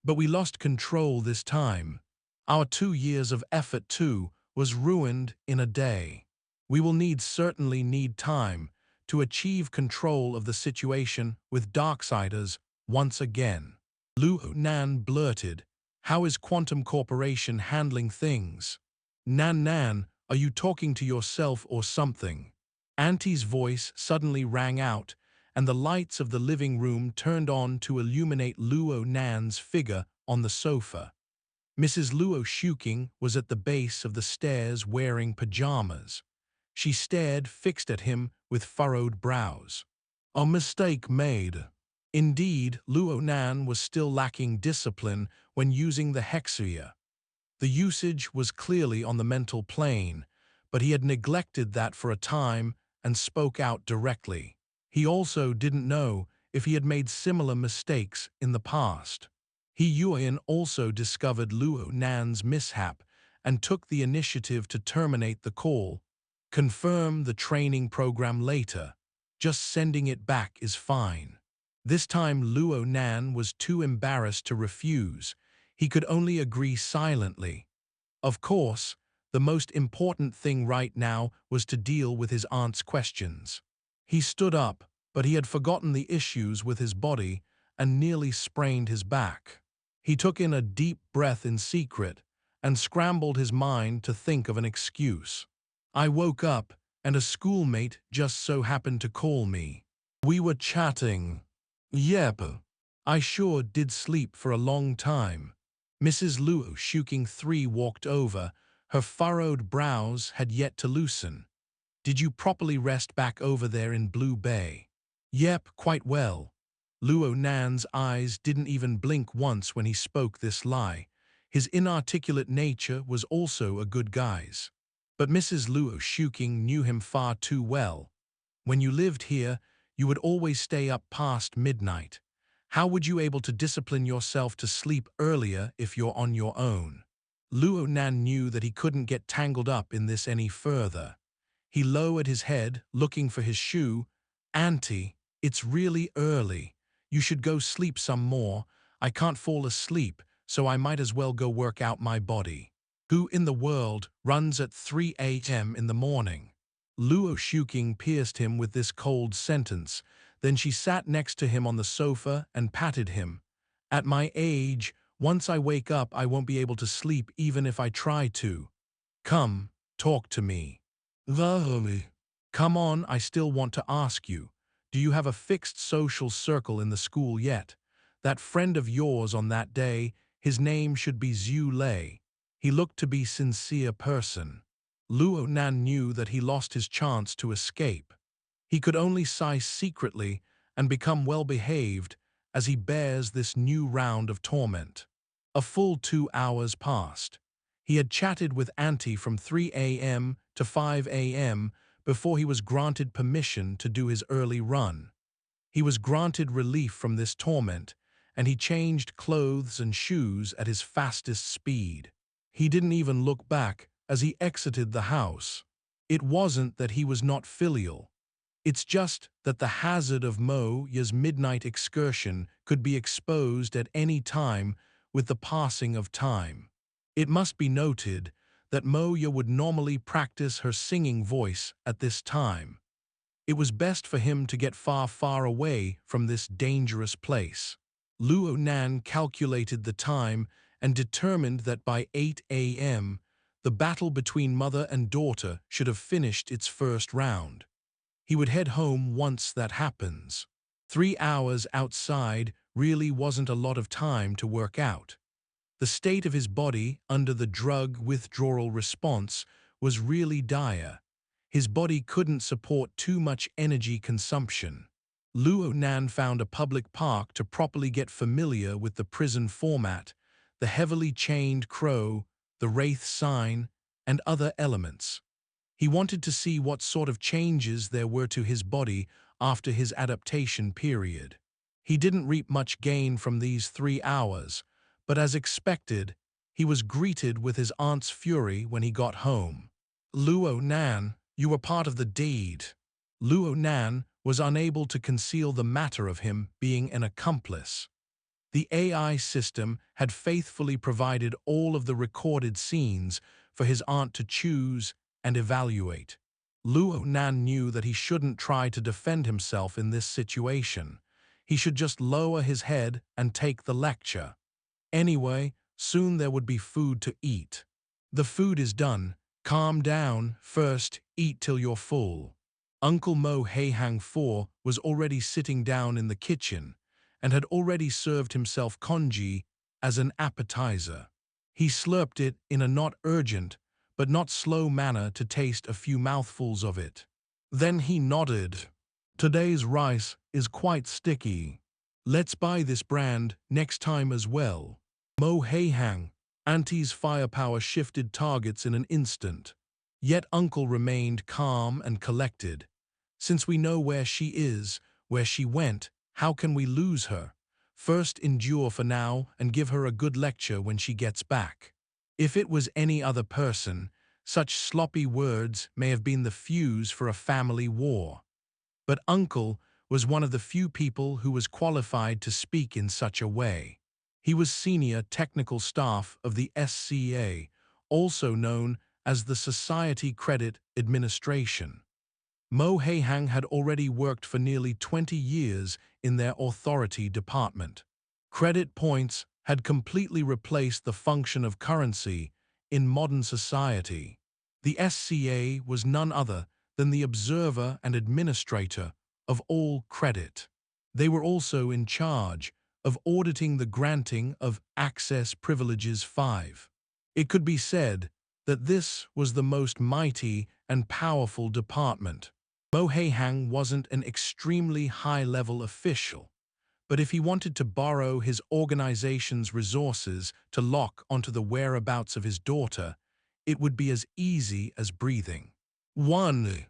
But we lost control this time. Our 2 years of effort too was ruined in a day. We will certainly need time to achieve control of the situation with Darksiders once again. Luo Nan blurted, "How is Quantum Corporation handling things?" Nan, are you talking to yourself or something?" Auntie's voice suddenly rang out, and the lights of the living room turned on to illuminate Luo Nan's figure on the sofa. Mrs. Luo Shuking was at the base of the stairs wearing pajamas. She stared fixed at him with furrowed brows. "A mistake made." Indeed, Luo Nan was still lacking discipline when using the HexaEar. The usage was clearly on the mental plane, but he had neglected that for a time and spoke out directly. He also didn't know if he had made similar mistakes in the past. Yuan also discovered Luo Nan's mishap and took the initiative to terminate the call. Confirm the training program later. Just sending it back is fine. This time Luo Nan was too embarrassed to refuse. He could only agree silently. Of course, The most important thing right now was to deal with his aunt's questions. He stood up, but he had forgotten the issues with his body and nearly sprained his back. He took in a deep breath in secret and scrambled his mind to think of an excuse. I woke up, and a schoolmate just so happened to call me. We were chatting. Yep. I sure did sleep for a long time. Mrs. Luo Shuking 3 walked over. Her furrowed brows had yet to loosen. Did you properly rest back over there in Blue Bay? Yep, quite well. Luo Nan's eyes didn't even blink once when he spoke this lie. His inarticulate nature was also a good guise. But Mrs. Luo Shuking knew him far too well. When you lived here, you would always stay up past midnight. How would you able to discipline yourself to sleep earlier if you're on your own? Luo Nan knew that he couldn't get tangled up in this any further. He lowered his head, looking for his shoe. Auntie, it's really early. You should go sleep some more. I can't fall asleep, so I might as well go work out my body. Who in the world runs at 3 a.m. in the morning? Luo Shuking pierced him with this cold sentence. Then she sat next to him on the sofa and patted him. At my age, once I wake up, I won't be able to sleep even if I try to. Come, talk to me. Really? Come on, I still want to ask you. Do you have a fixed social circle in the school yet? That friend of yours on that day, his name should be Zhu Lei. He looked to be a sincere person. Luo Nan knew that he lost his chance to escape. He could only sigh secretly and become well-behaved as he bears this new round of torment. A full 2 hours passed. He had chatted with Auntie from 3 a.m. to 5 a.m. before he was granted permission to do his early run. He was granted relief from this torment, and he changed clothes and shoes at his fastest speed. He didn't even look back as he exited the house. It wasn't that he was not filial. It's just that the hazard of Mo Ya's midnight excursion could be exposed at any time with the passing of time. It must be noted that Mo Ya would normally practice her singing voice at this time. It was best for him to get far, far away from this dangerous place. Luo Nan calculated the time and determined that by 8 a.m., the battle between mother and daughter should have finished its first round. He would head home once that happens. 3 hours outside really wasn't a lot of time to work out. The state of his body under the drug withdrawal response was really dire. His body couldn't support too much energy consumption. Luo Nan found a public park to properly get familiar with the prison format, the heavily chained crow, the wraith sign, and other elements. He wanted to see what sort of changes there were to his body after his adaptation period. He didn't reap much gain from these 3 hours, but as expected, he was greeted with his aunt's fury when he got home. Luo Nan, you were part of the deed. Luo Nan was unable to conceal the matter of him being an accomplice. The AI system had faithfully provided all of the recorded scenes for his aunt to choose and evaluate. Luo Nan knew that he shouldn't try to defend himself in this situation. He should just lower his head and take the lecture. Anyway, soon there would be food to eat. The food is done. Calm down. First, eat till you're full. Uncle Mo Heihang 4 was already sitting down in the kitchen and had already served himself congee as an appetizer. He slurped it in a not urgent but not slow manner to taste a few mouthfuls of it. Then he nodded. Today's rice is quite sticky. Let's buy this brand next time as well. Mo Heihang, Auntie's firepower shifted targets in an instant. Yet Uncle remained calm and collected. Since we know where she is, where she went, how can we lose her? First endure for now and give her a good lecture when she gets back. If it was any other person, such sloppy words may have been the fuse for a family war. But Uncle was one of the few people who was qualified to speak in such a way. He was senior technical staff of the SCA, also known as the Society Credit Administration. Mo Heihang had already worked for nearly 20 years in their authority department. Credit points had completely replaced the function of currency in modern society. The SCA was none other than the observer and administrator of all credit. They were also in charge of auditing the granting of Access Privileges 5. It could be said that this was the most mighty and powerful department. Mo Heihang wasn't an extremely high-level official, but if he wanted to borrow his organization's resources to lock onto the whereabouts of his daughter, it would be as easy as breathing. 1.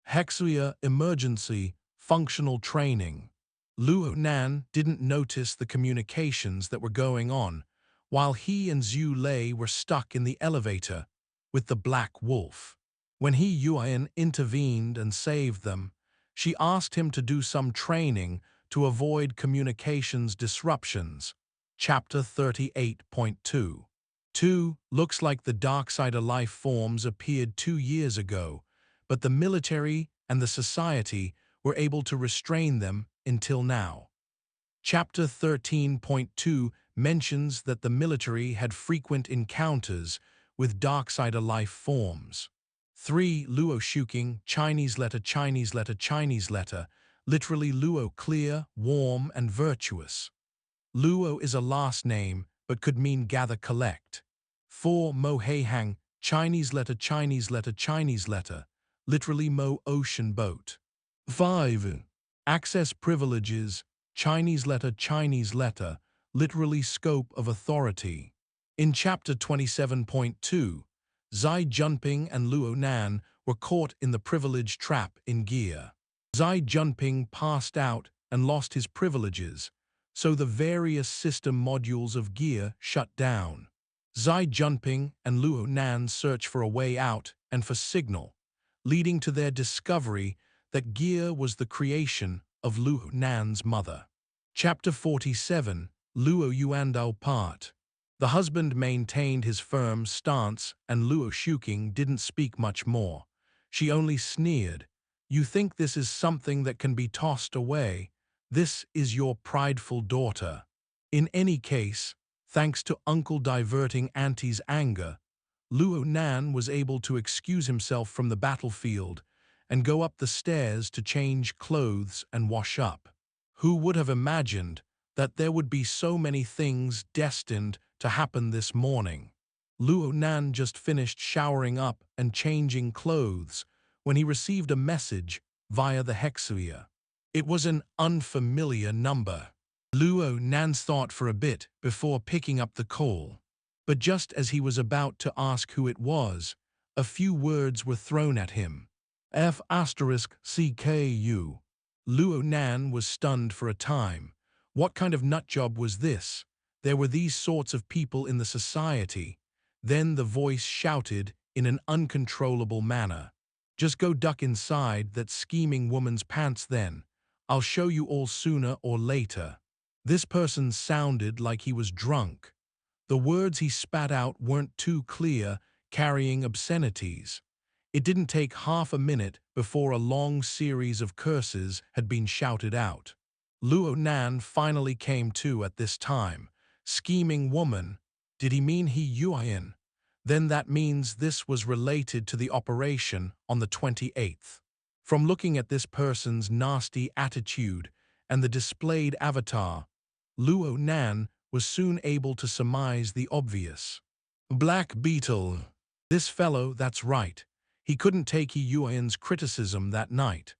HexaEar Emergency Functional Training. Luo Nan didn't notice the communications that were going on, while he and Zhu Lei were stuck in the elevator with the Black Wolf. When Yuan intervened and saved them, she asked him to do some training to avoid communications disruptions. Chapter 38.2. 2. Looks like the Darksider life forms appeared 2 years ago, but the military and the society were able to restrain them until now. Chapter 13.2 mentions that the military had frequent encounters with Darksider life forms. 3. Luo Shuking, Chinese letter, Chinese letter, Chinese letter, literally Luo clear, warm, and virtuous. Luo is a last name, but could mean gather, collect. 4. Mo Heihang, Chinese letter, Chinese letter, Chinese letter, literally Mo ocean boat. 5. Access privileges, Chinese letter, literally scope of authority. In Chapter 27.2, Zai Junping and Luo Nan were caught in the privilege trap in Gear. Zai Junping passed out and lost his privileges, so the various system modules of Gear shut down. Zai Junping and Luo Nan search for a way out and for signal, leading to their discovery that Gear was the creation of Luo Nan's mother. Chapter 47, Luo Yuandao Part. The husband maintained his firm stance and Luo Shuking didn't speak much more. She only sneered. You think this is something that can be tossed away? This is your prideful daughter. In any case, thanks to Uncle diverting Auntie's anger, Luo Nan was able to excuse himself from the battlefield and go up the stairs to change clothes and wash up. Who would have imagined that there would be so many things destined to happen this morning? Luo Nan just finished showering up and changing clothes when he received a message via the HexaEar. It was an unfamiliar number. Luo Nan thought for a bit before picking up the call, but just as he was about to ask who it was, a few words were thrown at him. F***CKU. Luo Nan was stunned for a time. What kind of nutjob was this? There were these sorts of people in the society. Then the voice shouted in an uncontrollable manner. Just go duck inside that scheming woman's pants then. I'll show you all sooner or later. This person sounded like he was drunk. The words he spat out weren't too clear, carrying obscenities. It didn't take half a minute before a long series of curses had been shouted out. Luo Nan finally came to at this time. Scheming woman. Did he mean Yuan? Then that means this was related to the operation on the 28th. From looking at this person's nasty attitude and the displayed avatar, Luo Nan was soon able to surmise the obvious. Black Beetle. This fellow, that's right. He couldn't take Yuan's criticism that night.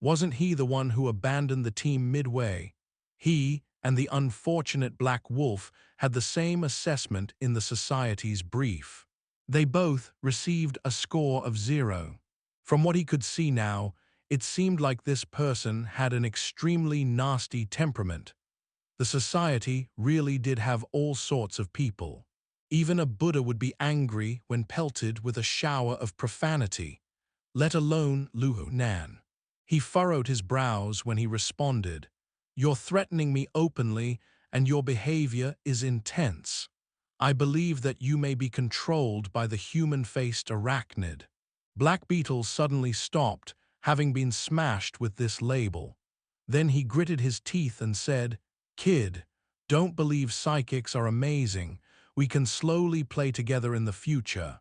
Wasn't he the one who abandoned the team midway? He and the unfortunate Black Wolf had the same assessment in the society's brief. They both received a score of 0. From what he could see now, it seemed like this person had an extremely nasty temperament. The society really did have all sorts of people. Even a Buddha would be angry when pelted with a shower of profanity, let alone Luo Nan. He furrowed his brows when he responded, "You're threatening me openly, and your behavior is intense. I believe that you may be controlled by the human-faced arachnid. Black Beetle suddenly stopped, having been smashed with this label. Then he gritted his teeth and said, "Kid, don't believe psychics are amazing. We can slowly play together in the future."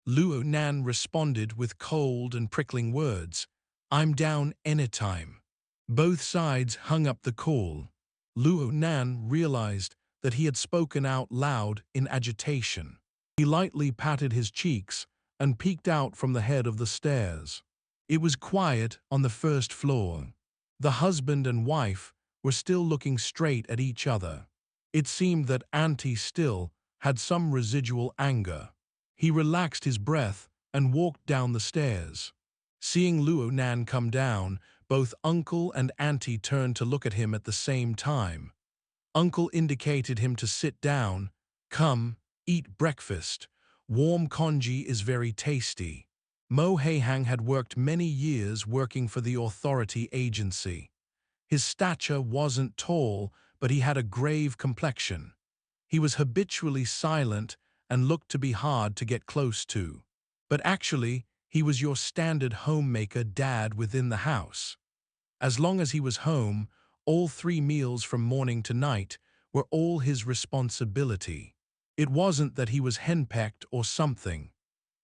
Luo Nan responded with cold and prickling words, "I'm down anytime." Both sides hung up the call. Luo Nan realized that he had spoken out loud in agitation. He lightly patted his cheeks and peeked out from the head of the stairs. It was quiet on the first floor. The husband and wife were still looking straight at each other. It seemed that Auntie still had some residual anger. He relaxed his breath and walked down the stairs. Seeing Luo Nan come down, both Uncle and Auntie turned to look at him at the same time. Uncle indicated him to sit down. "Come, eat breakfast. Warm congee is very tasty." Mo Haehang had worked many years working for the authority agency. His stature wasn't tall, but he had a grave complexion. He was habitually silent and looked to be hard to get close to. But actually, he was your standard homemaker dad within the house. As long as he was home, all 3 meals from morning to night were all his responsibility. It wasn't that he was henpecked or something.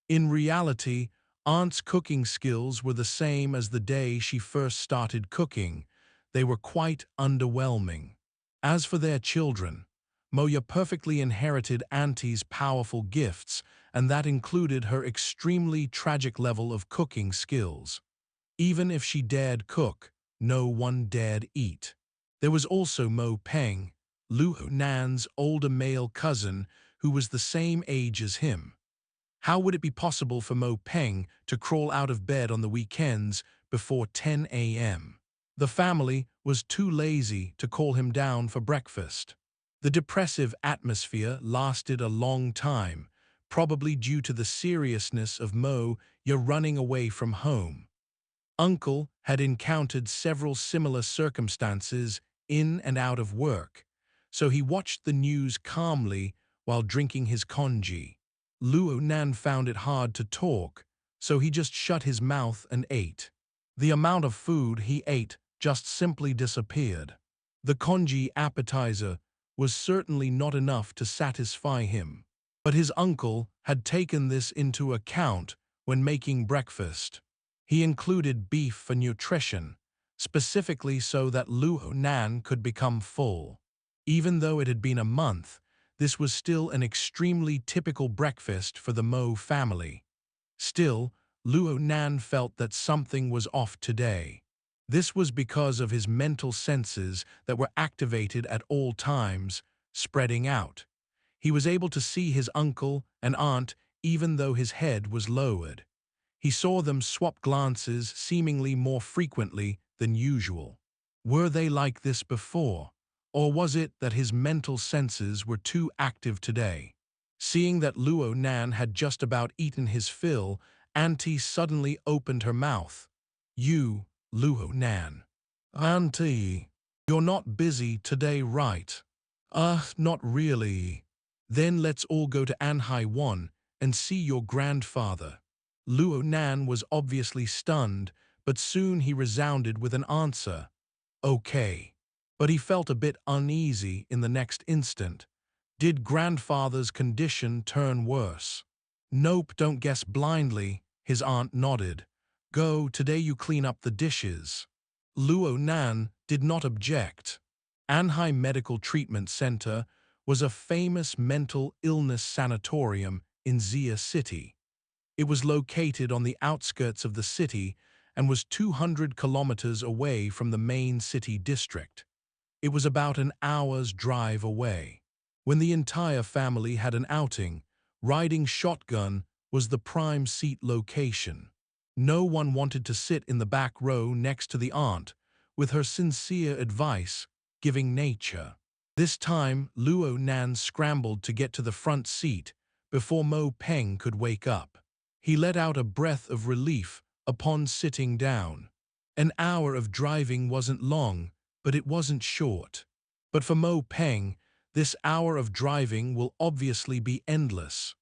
In reality, Aunt's cooking skills were the same as the day she first started cooking. They were quite underwhelming. As for their children, Moya perfectly inherited Auntie's powerful gifts, and that included her extremely tragic level of cooking skills. Even if she dared cook, no one dared eat. There was also Mo Peng, Luo Nan's older male cousin, who was the same age as him. How would it be possible for Mo Peng to crawl out of bed on the weekends before 10 a.m.? The family was too lazy to call him down for breakfast. The depressive atmosphere lasted a long time, probably due to the seriousness of Mo running away from home. Uncle had encountered several similar circumstances in and out of work, so he watched the news calmly while drinking his congee. Luo Nan found it hard to talk, so he just shut his mouth and ate. The amount of food he ate just simply disappeared. The congee appetizer was certainly not enough to satisfy him, but his uncle had taken this into account when making breakfast. He included beef for nutrition, specifically so that Luo Nan could become full. Even though it had been a month, this was still an extremely typical breakfast for the Mo family. Still, Luo Nan felt that something was off today. This was because of his mental senses that were activated at all times, spreading out. He was able to see his uncle and aunt even though his head was lowered. He saw them swap glances seemingly more frequently than usual. Were they like this before? Or was it that his mental senses were too active today? Seeing that Luo Nan had just about eaten his fill, Auntie suddenly opened her mouth. "You, Luo Nan." "Auntie, you're not busy today, right?" Not really." "Then let's all go to Anhai 1 and see your grandfather." Luo Nan was obviously stunned, but soon he resounded with an answer. "Okay." But he felt a bit uneasy in the next instant. Did grandfather's condition turn worse? "Nope, don't guess blindly," his aunt nodded. "Go, today you clean up the dishes." Luo Nan did not object. Anhai Medical Treatment Center was a famous mental illness sanatorium in Xia City. It was located on the outskirts of the city and was 200 kilometers away from the main city district. It was about an hour's drive away. When the entire family had an outing, riding shotgun was the prime seat location. No one wanted to sit in the back row next to the aunt, with her sincere advice giving nature. This time, Luo Nan scrambled to get to the front seat before Mo Peng could wake up. He let out a breath of relief upon sitting down. An hour of driving wasn't long, but it wasn't short. But for Mo Peng, This hour of driving will obviously be endless.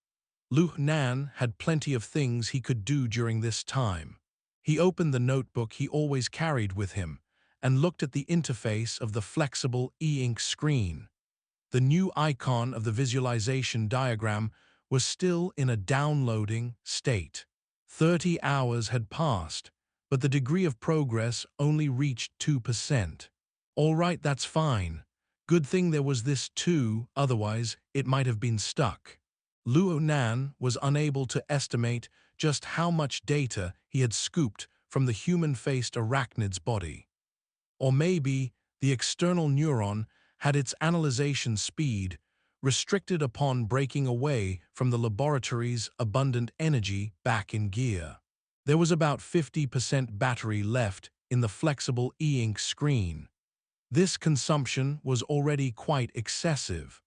Luo Nan had plenty of things he could do during this time. He opened the notebook he always carried with him and looked at the interface of the flexible e-ink screen. The new icon of the visualization diagram was still in a downloading state. 30 hours had passed, but the degree of progress only reached 2%. All right, that's fine. Good thing there was this too, otherwise it might have been stuck. Luo Nan was unable to estimate just how much data he had scooped from the human-faced arachnid's body. Or maybe the external neuron had its analyzation speed restricted upon breaking away from the laboratory's abundant energy back in gear. There was about 50% battery left in the flexible e-ink screen. This consumption was already quite excessive,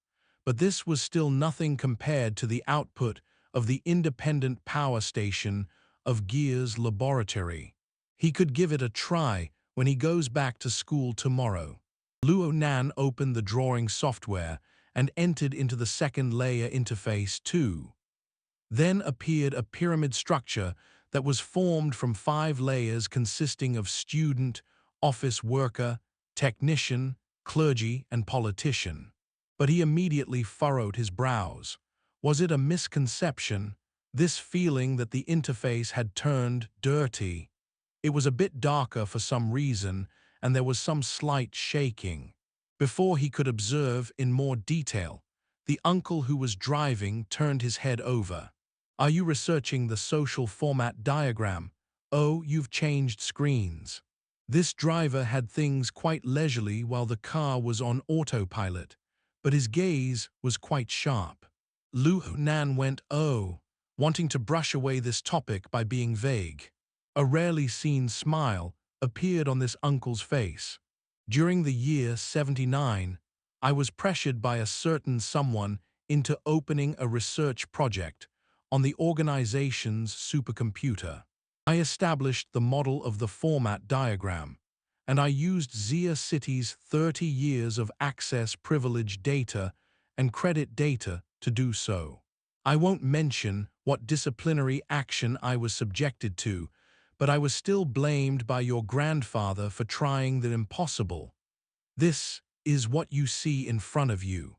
but this was still nothing compared to the output of the independent power station of Gear's laboratory. He could give it a try when he goes back to school tomorrow. Luo Nan opened the drawing software and entered into the second layer interface too. Then appeared a pyramid structure that was formed from 5 layers consisting of student, office worker, technician, clergy, and politician. But he immediately furrowed his brows. Was it a misconception, this feeling that the interface had turned dirty? It was a bit darker for some reason, and there was some slight shaking. Before he could observe in more detail, the uncle who was driving turned his head over. "Are you researching the social format diagram? Oh, you've changed screens." This driver had things quite leisurely while the car was on autopilot, but his gaze was quite sharp. Luo Nan went, "Oh," wanting to brush away this topic by being vague. A rarely seen smile appeared on this uncle's face. "During the year 79, I was pressured by a certain someone into opening a research project on the organization's supercomputer. I established the model of the format diagram, and I used Xia City's 30 years of access privilege data and credit data to do so. I won't mention what disciplinary action I was subjected to, but I was still blamed by your grandfather for trying the impossible. This is what you see in front of you."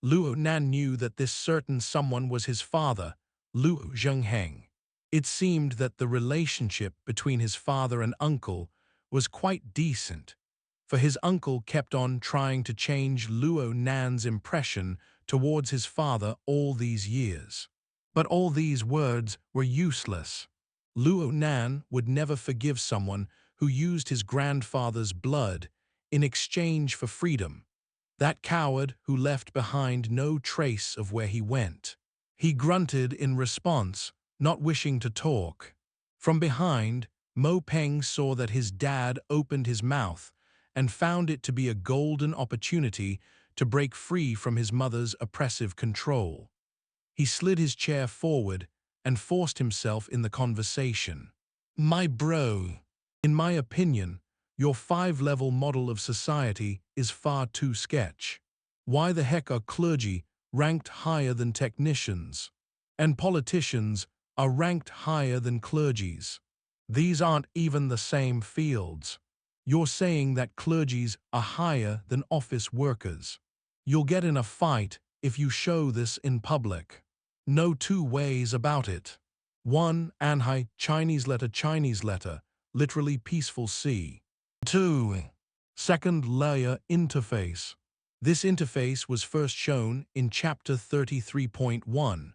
Luo Nan knew that this certain someone was his father, Luo Zhengheng. It seemed that the relationship between his father and uncle was quite decent, for his uncle kept on trying to change Luo Nan's impression towards his father all these years. But all these words were useless. Luo Nan would never forgive someone who used his grandfather's blood in exchange for freedom, that coward who left behind no trace of where he went. He grunted in response, not wishing to talk. From behind, Mo Peng saw that his dad opened his mouth and found it to be a golden opportunity to break free from his mother's oppressive control. He slid his chair forward and forced himself in the conversation. "My bro, in my opinion, your 5-level model of society is far too sketch. Why the heck are clergy ranked higher than technicians? And politicians are ranked higher than clergies? These aren't even the same fields. You're saying that clergies are higher than office workers. You'll get in a fight if you show this in public. No two ways about it." 1. Anhai Chinese letter, literally peaceful sea. 2. Second layer interface. This interface was first shown in Chapter 33.1,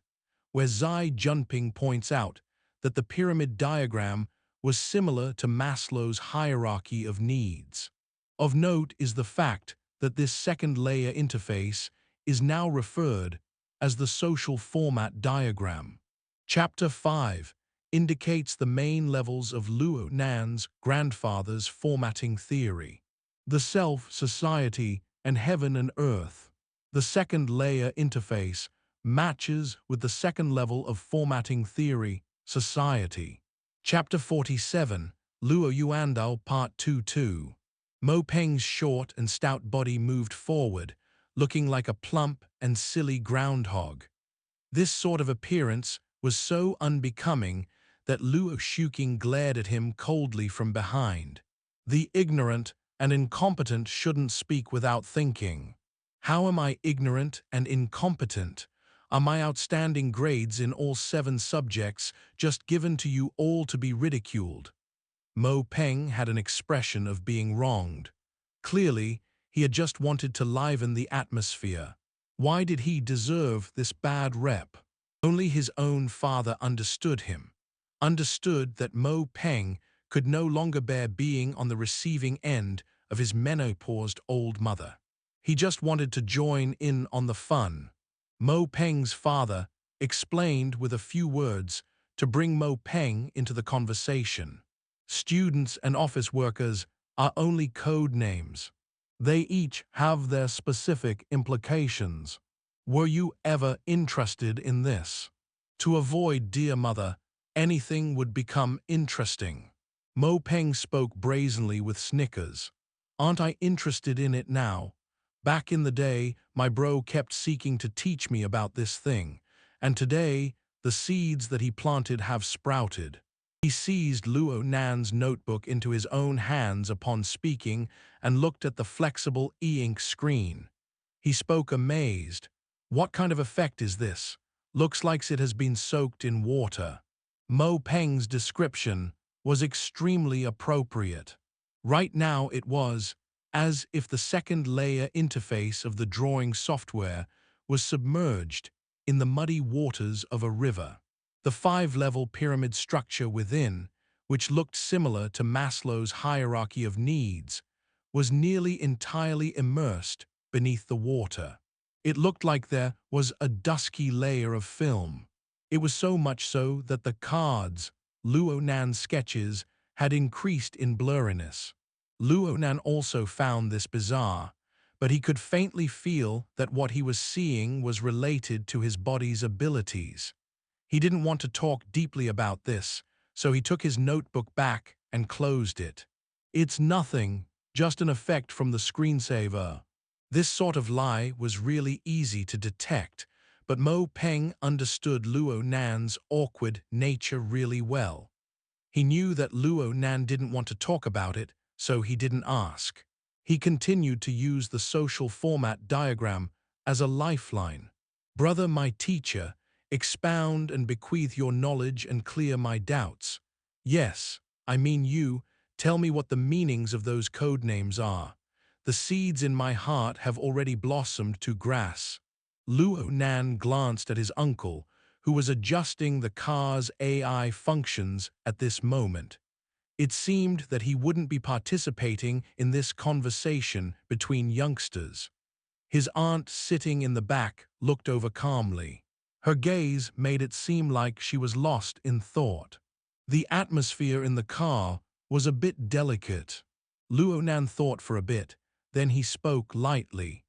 where Zai Junping points out that the pyramid diagram was similar to Maslow's hierarchy of needs. Of note is the fact that this second layer interface is now referred as the social format diagram. Chapter 5 indicates the main levels of Luo Nan's grandfather's formatting theory: the self, society, and heaven and earth. The second layer interface matches with the second level of formatting theory, society. Chapter 47, Luo Yuandao Part 2-2. Mo Peng's short and stout body moved forward, looking like a plump and silly groundhog. This sort of appearance was so unbecoming that Luo Shuking glared at him coldly from behind. The ignorant and incompetent shouldn't speak without thinking. How am I ignorant and incompetent? Are my outstanding grades in all 7 subjects just given to you all to be ridiculed? Mo Peng had an expression of being wronged. Clearly, he had just wanted to liven the atmosphere. Why did he deserve this bad rep? Only his own father understood him. Understood that Mo Peng could no longer bear being on the receiving end of his menopaused old mother. He just wanted to join in on the fun. Mo Peng's father explained with a few words to bring Mo Peng into the conversation. Students and office workers are only code names. They each have their specific implications. Were you ever interested in this? To avoid dear mother, anything would become interesting. Mo Peng spoke brazenly with snickers. Aren't I interested in it now? Back in the day, my bro kept seeking to teach me about this thing, and today, the seeds that he planted have sprouted. He seized Luo Nan's notebook into his own hands upon speaking and looked at the flexible e-ink screen. He spoke amazed. What kind of effect is this? Looks like it has been soaked in water. Mo Peng's description was extremely appropriate. Right now it was as if the second layer interface of the drawing software was submerged in the muddy waters of a river. The 5-level pyramid structure within, which looked similar to Maslow's hierarchy of needs, was nearly entirely immersed beneath the water. It looked like there was a dusky layer of film. It was so much so that the cards, Luo Nan's sketches, had increased in blurriness. Luo Nan also found this bizarre, but he could faintly feel that what he was seeing was related to his body's abilities. He didn't want to talk deeply about this, so he took his notebook back and closed it. It's nothing, just an effect from the screensaver. This sort of lie was really easy to detect, but Mo Peng understood Luo Nan's awkward nature really well. He knew that Luo Nan didn't want to talk about it, so he didn't ask. He continued to use the social format diagram as a lifeline. Brother, my teacher, expound and bequeath your knowledge and clear my doubts. Yes, I mean you, tell me what the meanings of those code names are. The seeds in my heart have already blossomed to grass. Luo Nan glanced at his uncle, who was adjusting the car's AI functions at this moment. It seemed that he wouldn't be participating in this conversation between youngsters. His aunt, sitting in the back, looked over calmly. Her gaze made it seem like she was lost in thought. The atmosphere in the car was a bit delicate. Luo Nan thought for a bit, then he spoke lightly.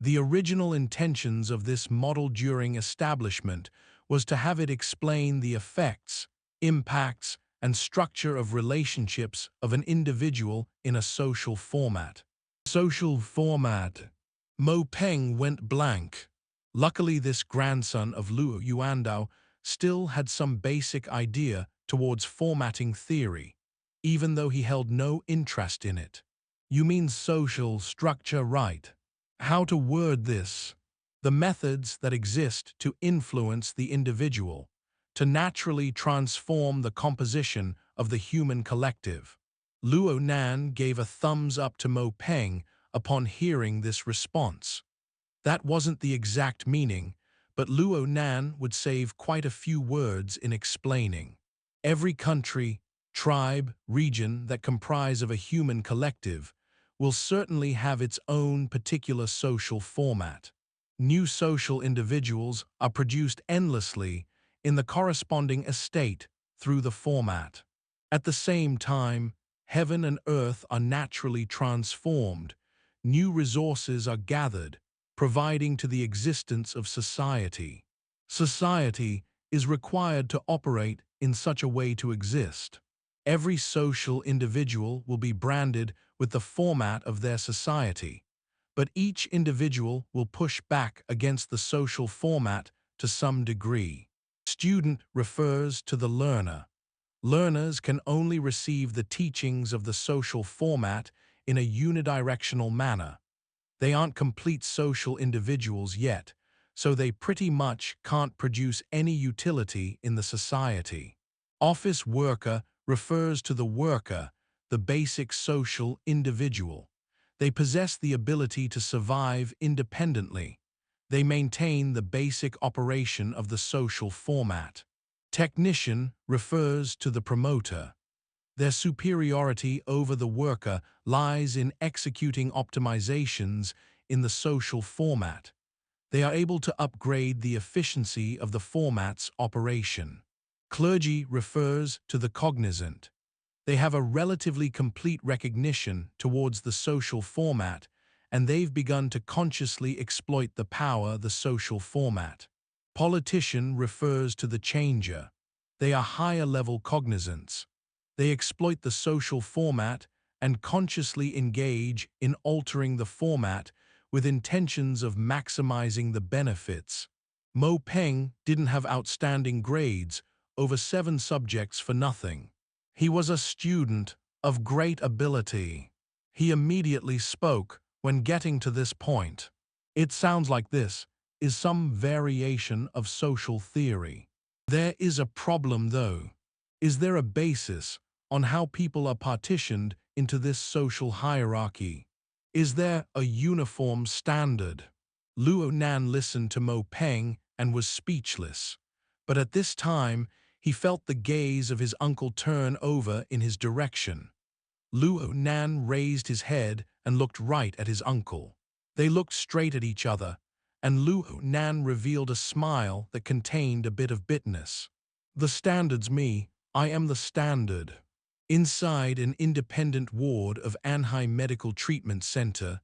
The original intentions of this model-during establishment was to have it explain the effects, impacts, and structure of relationships of an individual in a social format. Social format. Mo Peng went blank. Luckily, this grandson of Luo Yuandao still had some basic idea towards formatting theory, even though he held no interest in it. You mean social structure, right? How to word this? The methods that exist to influence the individual, to naturally transform the composition of the human collective. Luo Nan gave a thumbs up to Mo Peng upon hearing this response. That wasn't the exact meaning, but Luo Nan would save quite a few words in explaining. Every country, tribe, region that comprise of a human collective will certainly have its own particular social format. New social individuals are produced endlessly in the corresponding estate through the format. At the same time, heaven and earth are naturally transformed. New resources are gathered, providing to the existence of society. Society is required to operate in such a way to exist. Every social individual will be branded with the format of their society, but each individual will push back against the social format to some degree. Student refers to the learner. Learners can only receive the teachings of the social format in a unidirectional manner. They aren't complete social individuals yet, so they pretty much can't produce any utility in the society. Office worker refers to the worker, the basic social individual. They possess the ability to survive independently. They maintain the basic operation of the social format. Technician refers to the promoter. Their superiority over the worker lies in executing optimizations in the social format. They are able to upgrade the efficiency of the format's operation. Clergy refers to the cognizant. They have a relatively complete recognition towards the social format, and they've begun to consciously exploit the power the social format. Politician refers to the changer. They are higher-level cognizants. They exploit the social format and consciously engage in altering the format with intentions of maximizing the benefits. Mo Peng didn't have outstanding grades over 7 subjects for nothing. He was a student of great ability. He immediately spoke when getting to this point. It sounds like this is some variation of social theory. There is a problem, though. Is there a basis on how people are partitioned into this social hierarchy? Is there a uniform standard? Luo Nan listened to Mo Peng and was speechless. But at this time, he felt the gaze of his uncle turn over in his direction. Luo Nan raised his head and looked right at his uncle. They looked straight at each other, and Luo Nan revealed a smile that contained a bit of bitterness. The standard's me. I am the standard. Inside an independent ward of Anhai Medical Treatment Center,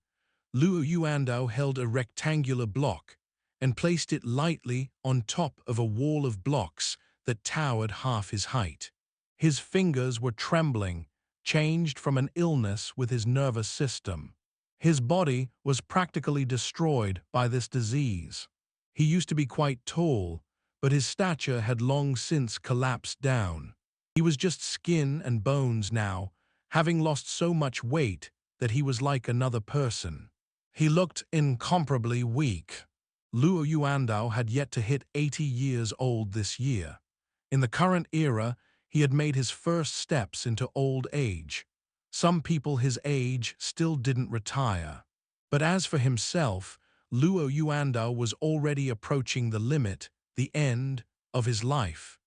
Luo Yuandao held a rectangular block and placed it lightly on top of a wall of blocks that towered half his height. His fingers were trembling, changed from an illness with his nervous system. His body was practically destroyed by this disease. He used to be quite tall, but his stature had long since collapsed down. He was just skin and bones now, having lost so much weight that he was like another person. He looked incomparably weak. Luo Yuandao had yet to hit 80 years old this year. In the current era, he had made his first steps into old age. Some people his age still didn't retire. But as for himself, Luo Yuandao was already approaching the limit, the end, of his life.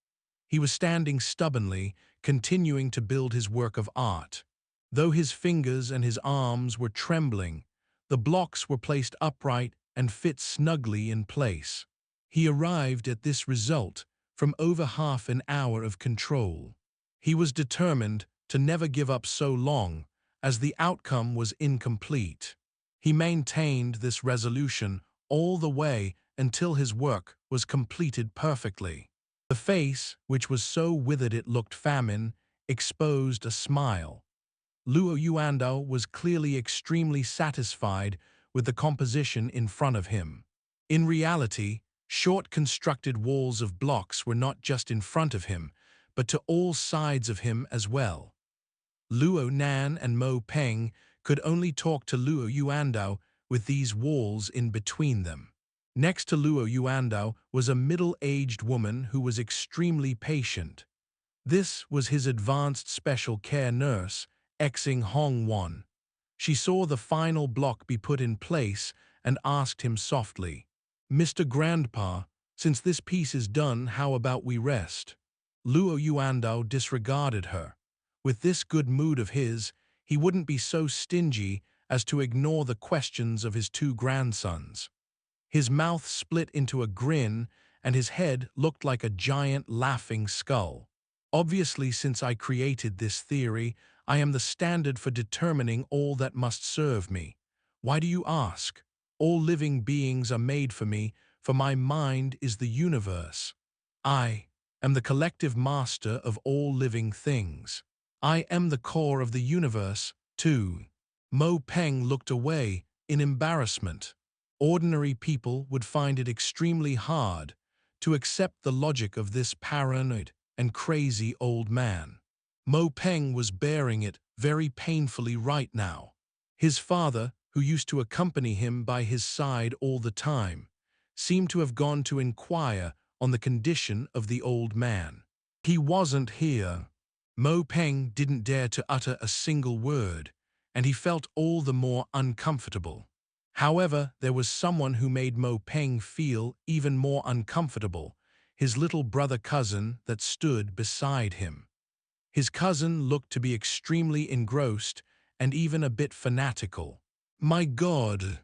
He was standing stubbornly, continuing to build his work of art. Though his fingers and his arms were trembling, the blocks were placed upright and fit snugly in place. He arrived at this result from over half an hour of control. He was determined to never give up so long, as the outcome was incomplete. He maintained this resolution all the way until his work was completed perfectly. The face, which was so withered it looked famine, exposed a smile. Luo Yuandao was clearly extremely satisfied with the composition in front of him. In reality, short constructed walls of blocks were not just in front of him, but to all sides of him as well. Luo Nan and Mo Peng could only talk to Luo Yuandao with these walls in between them. Next to Luo Yuandao was a middle-aged woman who was extremely patient. This was his advanced special care nurse, Xing Hongwan. She saw the final block be put in place and asked him softly, "Mr. Grandpa, since this piece is done, how about we rest?" Luo Yuandao disregarded her. With this good mood of his, he wouldn't be so stingy as to ignore the questions of his 2 grandsons. His mouth split into a grin, and his head looked like a giant laughing skull. Obviously, since I created this theory, I am the standard for determining all that must serve me. Why do you ask? All living beings are made for my mind is the universe. I am the collective master of all living things. I am the core of the universe, too. Mo Peng looked away, in embarrassment. Ordinary people would find it extremely hard to accept the logic of this paranoid and crazy old man. Mo Peng was bearing it very painfully right now. His father, who used to accompany him by his side all the time, seemed to have gone to inquire on the condition of the old man. He wasn't here. Mo Peng didn't dare to utter a single word, and he felt all the more uncomfortable. However, there was someone who made Mo Peng feel even more uncomfortable, his little brother-cousin that stood beside him. His cousin looked to be extremely engrossed and even a bit fanatical. My God!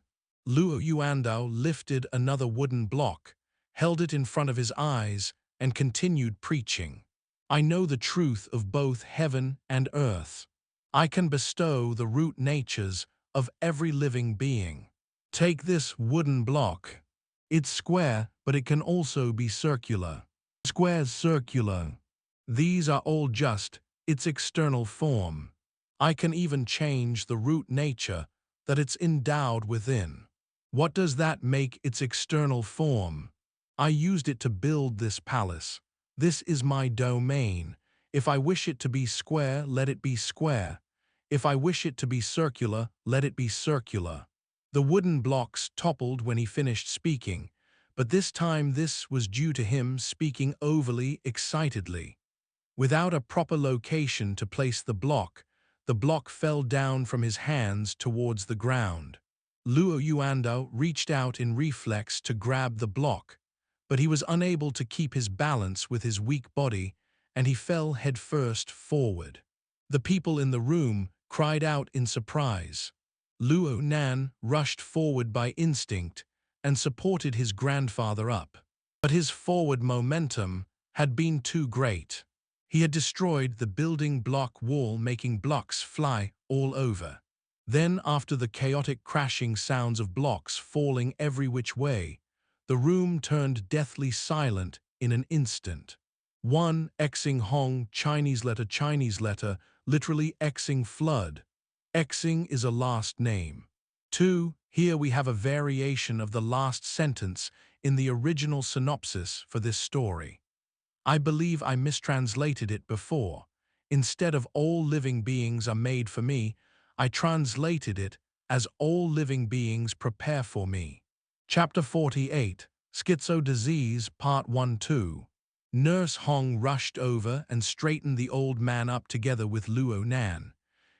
Luo Yuandao lifted another wooden block, held it in front of his eyes, and continued preaching. I know the truth of both heaven and earth. I can bestow the root natures of every living being. Take this wooden block. It's square, but it can also be circular. Square's circular. These are all just its external form. I can even change the root nature that it's endowed within. What does that make its external form? I used it to build this palace. This is my domain. If I wish it to be square, let it be square. If I wish it to be circular, let it be circular. The wooden blocks toppled when he finished speaking, but this time this was due to him speaking overly excitedly. Without a proper location to place the block fell down from his hands towards the ground. Luo Yuandao reached out in reflex to grab the block, but he was unable to keep his balance with his weak body, and he fell headfirst forward. The people in the room cried out in surprise. Luo Nan rushed forward by instinct and supported his grandfather up. But his forward momentum had been too great. He had destroyed the building block wall, making blocks fly all over. Then, after the chaotic crashing sounds of blocks falling every which way, the room turned deathly silent in an instant. 1. Xing Hong, Chinese letter, literally Xing flood. Xing is a last name. 2. Here we have a variation of the last sentence in the original synopsis for this story. I believe I mistranslated it before. Instead of all living beings are made for me, I translated it as all living beings prepare for me. Chapter 48, Schizo Disease, Part 1-2. Nurse Hong rushed over and straightened the old man up together with Luo Nan.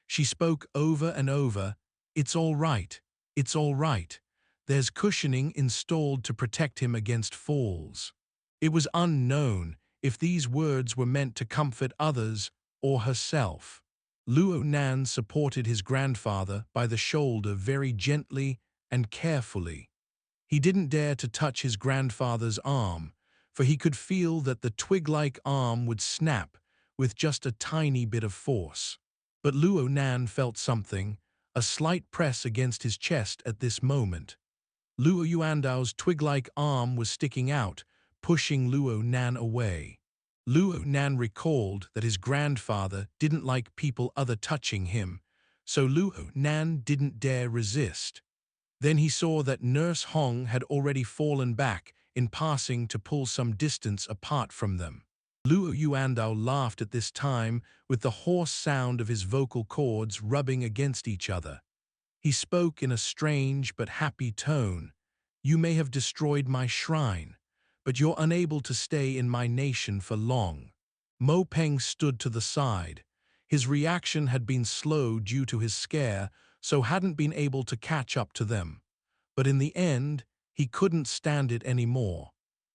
She spoke over and over, "It's all right, it's all right. There's cushioning installed to protect him against falls." It was unknown if these words were meant to comfort others or herself. Luo Nan supported his grandfather by the shoulder very gently and carefully. He didn't dare to touch his grandfather's arm, for he could feel that the twig-like arm would snap with just a tiny bit of force. But Luo Nan felt something, a slight press against his chest at this moment. Luo Yuandao's twig-like arm was sticking out, pushing Luo Nan away. Luo Nan recalled that his grandfather didn't like people other touching him, so Luo Nan didn't dare resist. Then he saw that Nurse Hong had already fallen back in passing to pull some distance apart from them. Luo Yuandao laughed at this time with the hoarse sound of his vocal cords rubbing against each other. He spoke in a strange but happy tone. "You may have destroyed my shrine, but you're unable to stay in my nation for long." Mo Peng stood to the side. His reaction had been slow due to his scare, so hadn't been able to catch up to them. But in the end, he couldn't stand it anymore.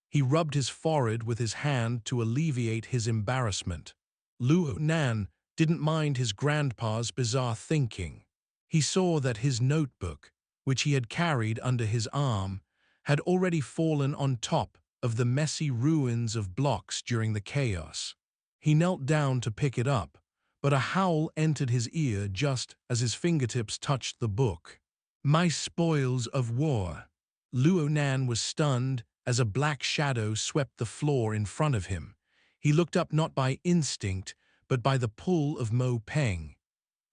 He rubbed his forehead with his hand to alleviate his embarrassment. Luo Nan didn't mind his grandpa's bizarre thinking. He saw that his notebook, which he had carried under his arm, had already fallen on top of the messy ruins of blocks during the chaos. He knelt down to pick it up, but a howl entered his ear just as his fingertips touched the book. "My spoils of war." Luo Nan was stunned as a black shadow swept the floor in front of him. He looked up not by instinct, but by the pull of Mo Peng.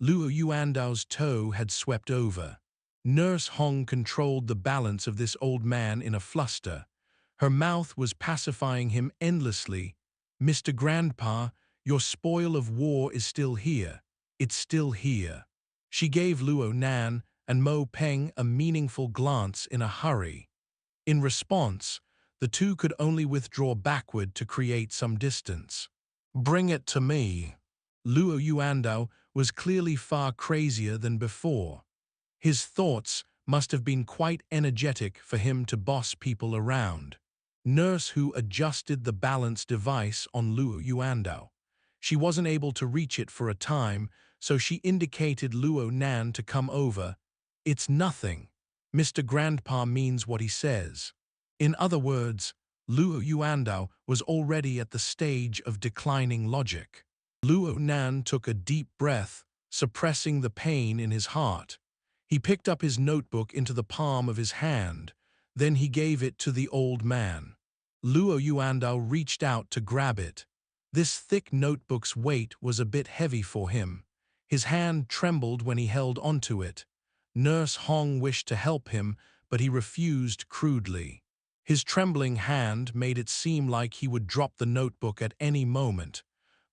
Luo Yuandao's toe had swept over. Nurse Hong controlled the balance of this old man in a fluster. Her mouth was pacifying him endlessly. "Mr. Grandpa, your spoil of war is still here. It's still here." She gave Luo Nan and Mo Peng a meaningful glance in a hurry. In response, the two could only withdraw backward to create some distance. "Bring it to me." Luo Yuandao was clearly far crazier than before. His thoughts must have been quite energetic for him to boss people around. Nurse Hu adjusted the balance device on Luo Yuandao. She wasn't able to reach it for a time, so she indicated Luo Nan to come over. "It's nothing. Mr. Grandpa means what he says." In other words, Luo Yuandao was already at the stage of declining logic. Luo Nan took a deep breath, suppressing the pain in his heart. He picked up his notebook into the palm of his hand. Then he gave it to the old man. Luo Yuandao reached out to grab it. This thick notebook's weight was a bit heavy for him. His hand trembled when he held onto it. Nurse Hong wished to help him, but he refused crudely. His trembling hand made it seem like he would drop the notebook at any moment.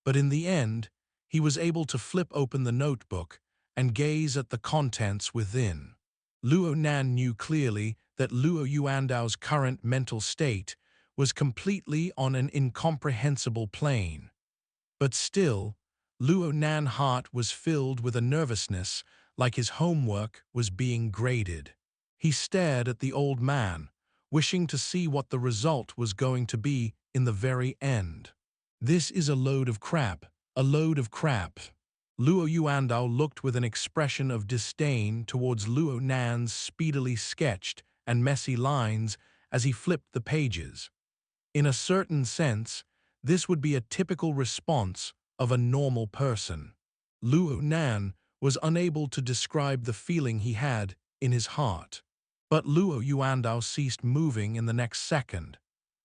But in the end, he was able to flip open the notebook and gaze at the contents within. Luo Nan knew clearly that Luo Yuandao's current mental state was completely on an incomprehensible plane. But still, Luo Nan's heart was filled with a nervousness like his homework was being graded. He stared at the old man, wishing to see what the result was going to be in the very end. "This is a load of crap, a load of crap." Luo Yuandao looked with an expression of disdain towards Luo Nan's speedily sketched and messy lines as he flipped the pages. In a certain sense, this would be a typical response of a normal person. Luo Nan was unable to describe the feeling he had in his heart. But Luo Yuandao ceased moving in the next second.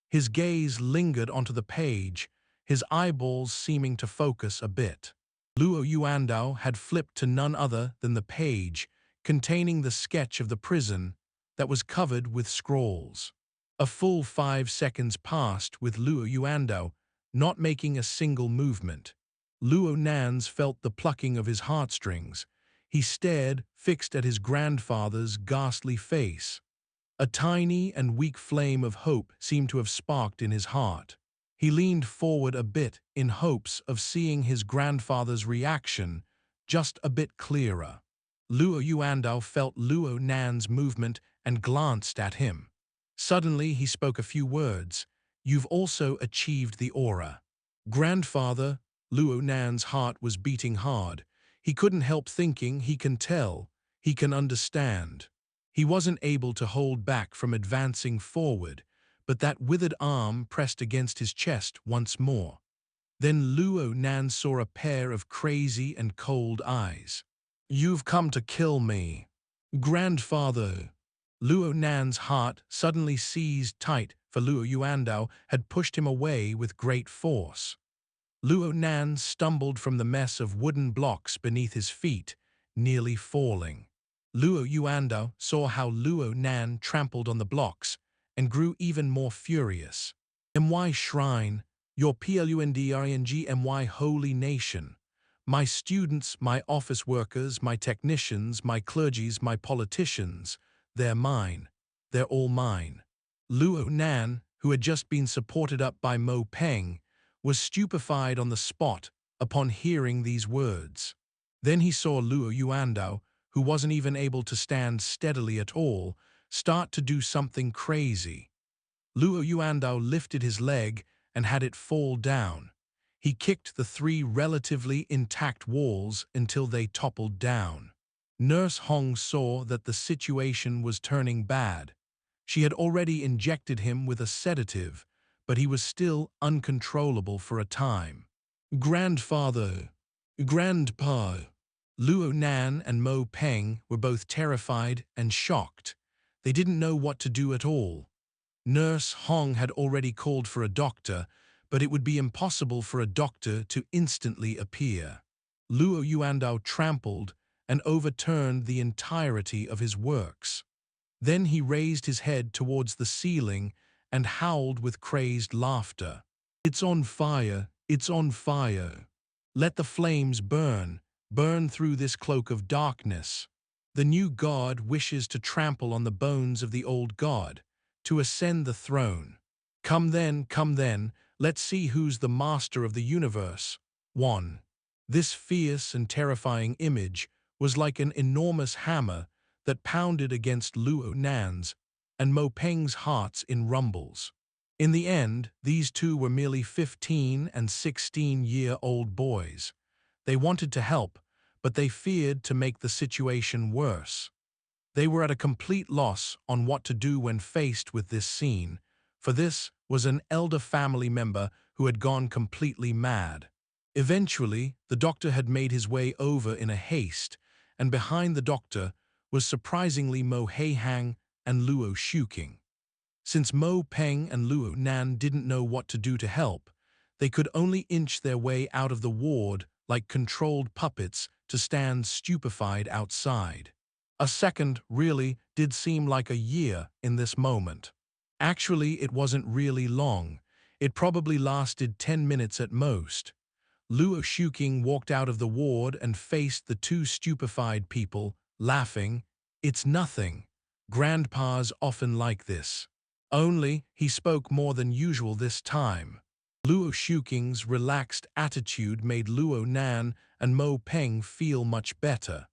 His gaze lingered onto the page, his eyeballs seeming to focus a bit. Luo Yuandao had flipped to none other than the page containing the sketch of the prison that was covered with scrolls. A full 5 seconds passed with Luo Yuandao not making a single movement. Luo Nan felt the plucking of his heartstrings. He stared, fixed at his grandfather's ghastly face. A tiny and weak flame of hope seemed to have sparked in his heart. He leaned forward a bit in hopes of seeing his grandfather's reaction just a bit clearer. Luo Yuandao felt Luo Nan's movement and glanced at him. Suddenly he spoke a few words. "You've also achieved the aura." "Grandfather," Luo Nan's heart was beating hard. He couldn't help thinking, he can tell, he can understand. He wasn't able to hold back from advancing forward, but that withered arm pressed against his chest once more. Then Luo Nan saw a pair of crazy and cold eyes. "You've come to kill me." "Grandfather." Luo Nan's heart suddenly seized tight, for Luo Yuandao had pushed him away with great force. Luo Nan stumbled from the mess of wooden blocks beneath his feet, nearly falling. Luo Yuandao saw how Luo Nan trampled on the blocks and grew even more furious. "My shrine, your plundring holy nation. My students, my office workers, my technicians, my clergies, my politicians, they're mine. They're all mine." Luo Nan, who had just been supported up by Mo Peng, was stupefied on the spot upon hearing these words. Then he saw Luo Yuandao, who wasn't even able to stand steadily at all, start to do something crazy. Luo Yuandao lifted his leg and had it fall down. He kicked the 3 relatively intact walls until they toppled down. Nurse Hong saw that the situation was turning bad. She had already injected him with a sedative, but he was still uncontrollable for a time. "Grandfather! Grandpa!" Luo Nan and Mo Peng were both terrified and shocked. They didn't know what to do at all. Nurse Hong had already called for a doctor, but it would be impossible for a doctor to instantly appear. Luo Yuandao trampled and overturned the entirety of his works. Then he raised his head towards the ceiling and howled with crazed laughter. "It's on fire! It's on fire! Let the flames burn! Burn through this cloak of darkness! The new god wishes to trample on the bones of the old god, to ascend the throne. Come then, let's see who's the master of the universe." 1. This fierce and terrifying image was like an enormous hammer that pounded against Luo Nan's and Mo Peng's hearts in rumbles. In the end, these two were merely 15 and 16-year-old boys. They wanted to help, but they feared to make the situation worse. They were at a complete loss on what to do when faced with this scene, for this was an elder family member who had gone completely mad. Eventually, the doctor had made his way over in a haste, and behind the doctor was surprisingly Mo Heihang and Luo Shuking. Since Mo Peng and Luo Nan didn't know what to do to help, they could only inch their way out of the ward like controlled puppets to stand stupefied outside. A second really did seem like a year in this moment. Actually, it wasn't really long. It probably lasted 10 minutes at most. Luo Shuking walked out of the ward and faced the two stupefied people, laughing. "It's nothing. Grandpa's often like this." Only, he spoke more than usual this time. Luo Shuking's relaxed attitude made Luo Nan and Mo Peng feel much better.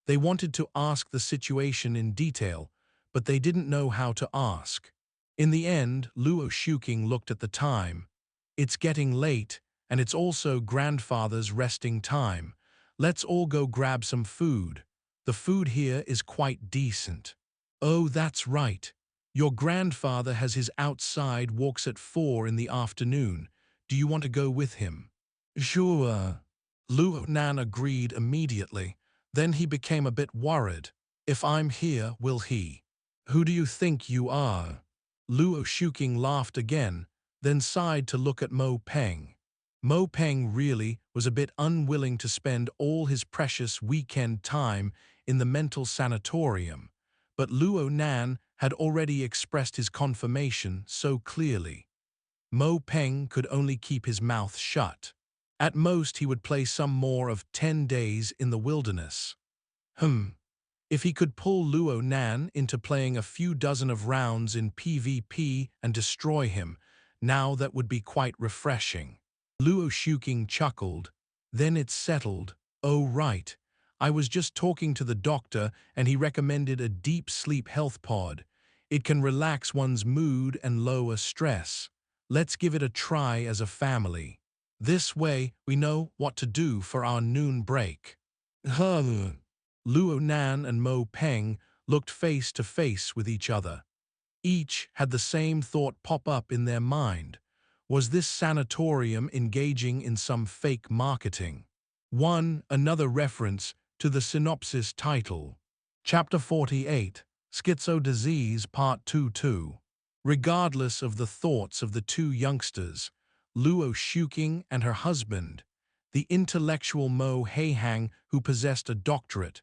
They wanted to ask the situation in detail, but they didn't know how to ask. In the end, Luo Shuking looked at the time. "It's getting late, and it's also grandfather's resting time. Let's all go grab some food. The food here is quite decent." "Oh, that's right. Your grandfather has his outside walks at 4 in the afternoon. Do you want to go with him?" "Sure." Luo Nan agreed immediately. Then he became a bit worried. "If I'm here, will he?" "Who do you think you are?" Luo Shuking laughed again, then sighed to look at Mo Peng. Mo Peng really was a bit unwilling to spend all his precious weekend time in the mental sanatorium, but Luo Nan had already expressed his confirmation so clearly. Mo Peng could only keep his mouth shut. At most he would play some more of 10 Days in the Wilderness. If he could pull Luo Nan into playing a few dozen of rounds in PvP and destroy him, now that would be quite refreshing. Luo Shuking chuckled. "Then it's settled. Oh right. I was just talking to the doctor and he recommended a deep sleep health pod. It can relax one's mood and lower stress. Let's give it a try as a family. This way we know what to do for our noon break." Luo Nan and Mo Peng looked face to face with each other. Each had the same thought pop up in their mind. Was this sanatorium engaging in some fake marketing? Another reference to the synopsis title. Chapter 48, Schizo Disease Part 2-2. Regardless of the thoughts of the two youngsters, Luo Shuking and her husband, the intellectual Mo Heihang who possessed a doctorate,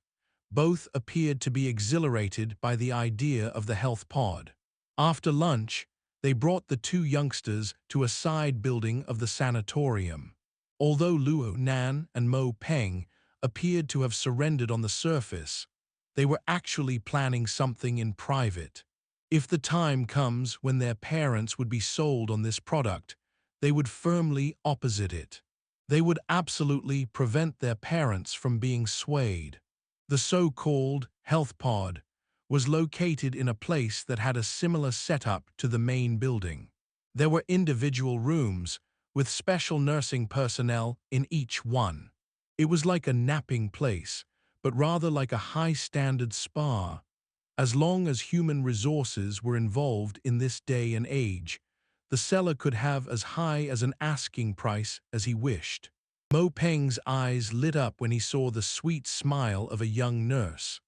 both appeared to be exhilarated by the idea of the health pod. After lunch, they brought the two youngsters to a side building of the sanatorium. Although Luo Nan and Mo Peng appeared to have surrendered on the surface, they were actually planning something in private. If the time comes when their parents would be sold on this product, they would firmly opposite it. They would absolutely prevent their parents from being swayed. The so-called health pod was located in a place that had a similar setup to the main building. There were individual rooms with special nursing personnel in each one. It was like a napping place, but rather like a high-standard spa. As long as human resources were involved in this day and age, the seller could have as high as an asking price as he wished. Mo Peng's eyes lit up when he saw the sweet smile of a young nurse.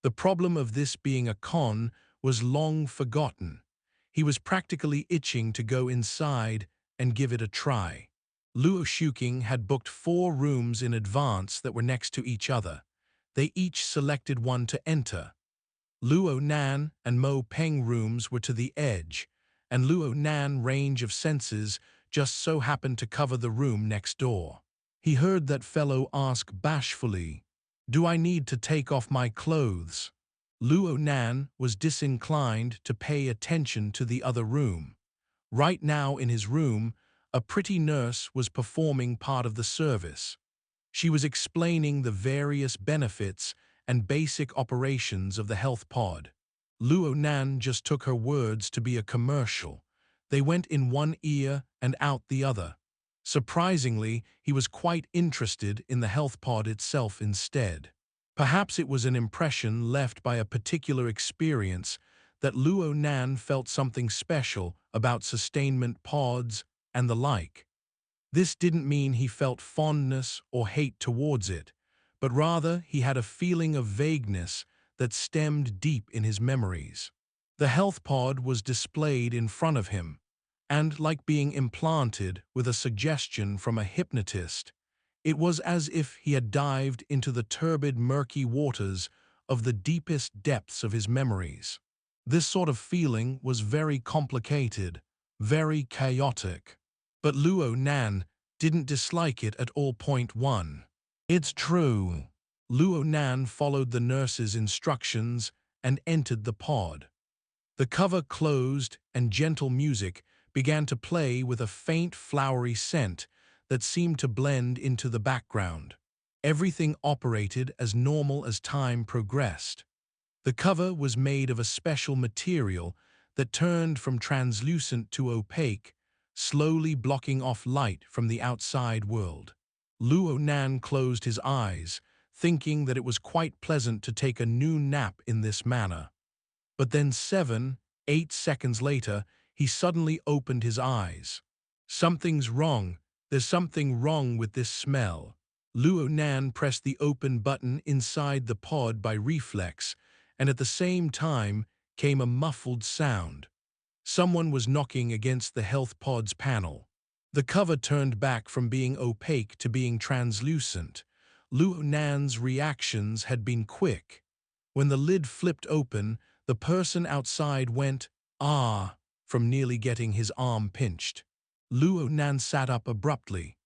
The problem of this being a con was long forgotten. He was practically itching to go inside and give it a try. Luo Shuking had booked 4 rooms in advance that were next to each other. They each selected one to enter. Luo Nan and Mo Peng rooms were to the edge, and Luo Nan range of senses just so happened to cover the room next door. He heard that fellow ask bashfully, "Do I need to take off my clothes?" Luo Nan was disinclined to pay attention to the other room. Right now in his room, a pretty nurse was performing part of the service. She was explaining the various benefits and basic operations of the health pod. Luo Nan just took her words to be a commercial. They went in one ear and out the other. Surprisingly, he was quite interested in the health pod itself instead. Perhaps it was an impression left by a particular experience that Luo Nan felt something special about sustainment pods and the like. This didn't mean he felt fondness or hate towards it, but rather he had a feeling of vagueness that stemmed deep in his memories. The health pod was displayed in front of him, and like being implanted with a suggestion from a hypnotist, it was as if he had dived into the turbid, murky waters of the deepest depths of his memories. This sort of feeling was very complicated, very chaotic. But Luo Nan didn't dislike it at all. Point 1. It's true. Luo Nan followed the nurse's instructions and entered the pod. The cover closed and gentle music began to play with a faint flowery scent that seemed to blend into the background. Everything operated as normal as time progressed. The cover was made of a special material that turned from translucent to opaque, slowly blocking off light from the outside world. Luo Nan closed his eyes, thinking that it was quite pleasant to take a noon nap in this manner. But then 7, 8 seconds later, he suddenly opened his eyes. Something's wrong. There's something wrong with this smell. Luo Nan pressed the open button inside the pod by reflex, and at the same time came a muffled sound. Someone was knocking against the health pod's panel. The cover turned back from being opaque to being translucent. Luo Nan's reactions had been quick. When the lid flipped open, the person outside went, "Ah," from nearly getting his arm pinched. Luo Nan sat up abruptly.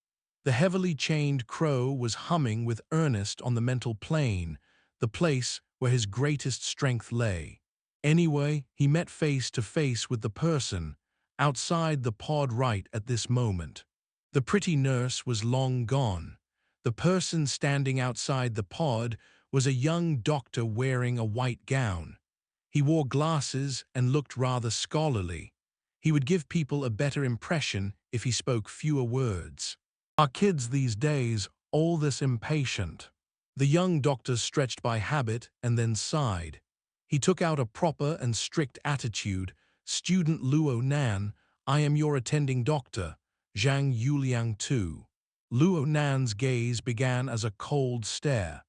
The heavily chained crow was humming with earnest on the mental plane, the place where his greatest strength lay. Anyway, he met face to face with the person outside the pod right at this moment. The pretty nurse was long gone. The person standing outside the pod was a young doctor wearing a white gown. He wore glasses and looked rather scholarly. He would give people a better impression if he spoke fewer words. Our kids these days, all this impatient. The young doctor stretched by habit and then sighed. He took out a proper and strict attitude. "Student Luo Nan, I am your attending doctor, Zhang Yuliang too." Luo Nan's gaze began as a cold stare,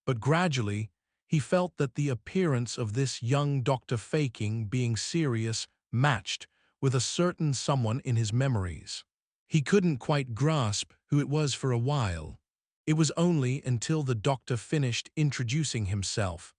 but gradually he felt that the appearance of this young doctor faking being serious matched with a certain someone in his memories. He couldn't quite grasp who it was for a while. It was only until the doctor finished introducing himself,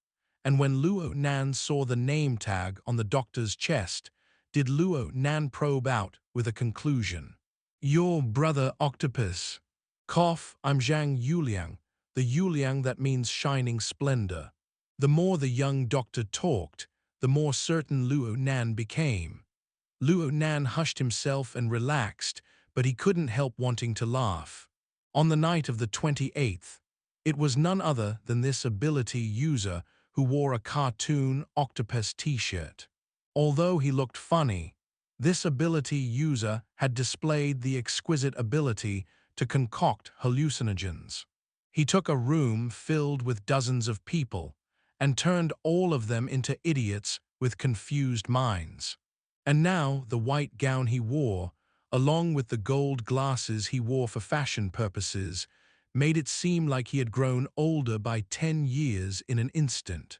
and when Luo Nan saw the name tag on the doctor's chest, did Luo Nan probe out with a conclusion. "Your brother Octopus. Cough, I'm Zhang Yuliang, the Yuliang that means shining splendor." The more the young doctor talked, the more certain Luo Nan became. Luo Nan hushed himself and relaxed, but he couldn't help wanting to laugh. On the night of the 28th, it was none other than this ability user who wore a cartoon Octopus t-shirt. Although he looked funny, this ability user had displayed the exquisite ability to concoct hallucinogens. He took a room filled with dozens of people and turned all of them into idiots with confused minds. And now the white gown he wore, along with the gold glasses he wore for fashion purposes, made it seem like he had grown older by 10 years in an instant.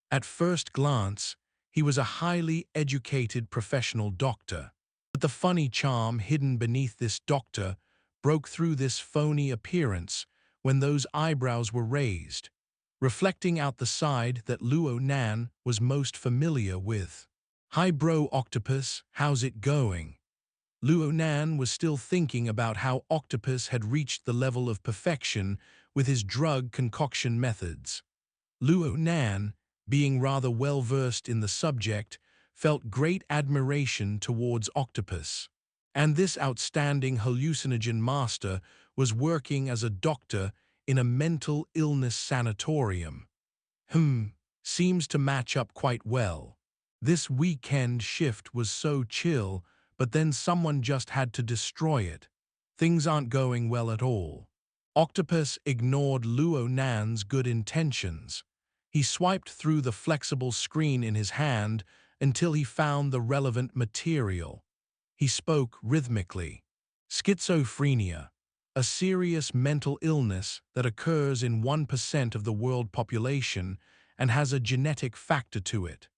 At first glance, he was a highly educated professional doctor. But the funny charm hidden beneath this doctor broke through this phony appearance when those eyebrows were raised. reflecting out the side that Luo Nan was most familiar with. "Hi bro Octopus, how's it going?" Luo Nan was still thinking about how Octopus had reached the level of perfection with his drug concoction methods. Luo Nan, being rather well-versed in the subject, felt great admiration towards Octopus. And this outstanding hallucinogen master was working as a doctor in a mental illness sanatorium. Seems to match up quite well. This weekend shift was so chill, but then someone just had to destroy it. Things aren't going well at all. Octopus ignored Luo Nan's good intentions. He swiped through the flexible screen in his hand until he found the relevant material. He spoke rhythmically. Schizophrenia, a serious mental illness that occurs in 1% of the world population and has a genetic factor to it.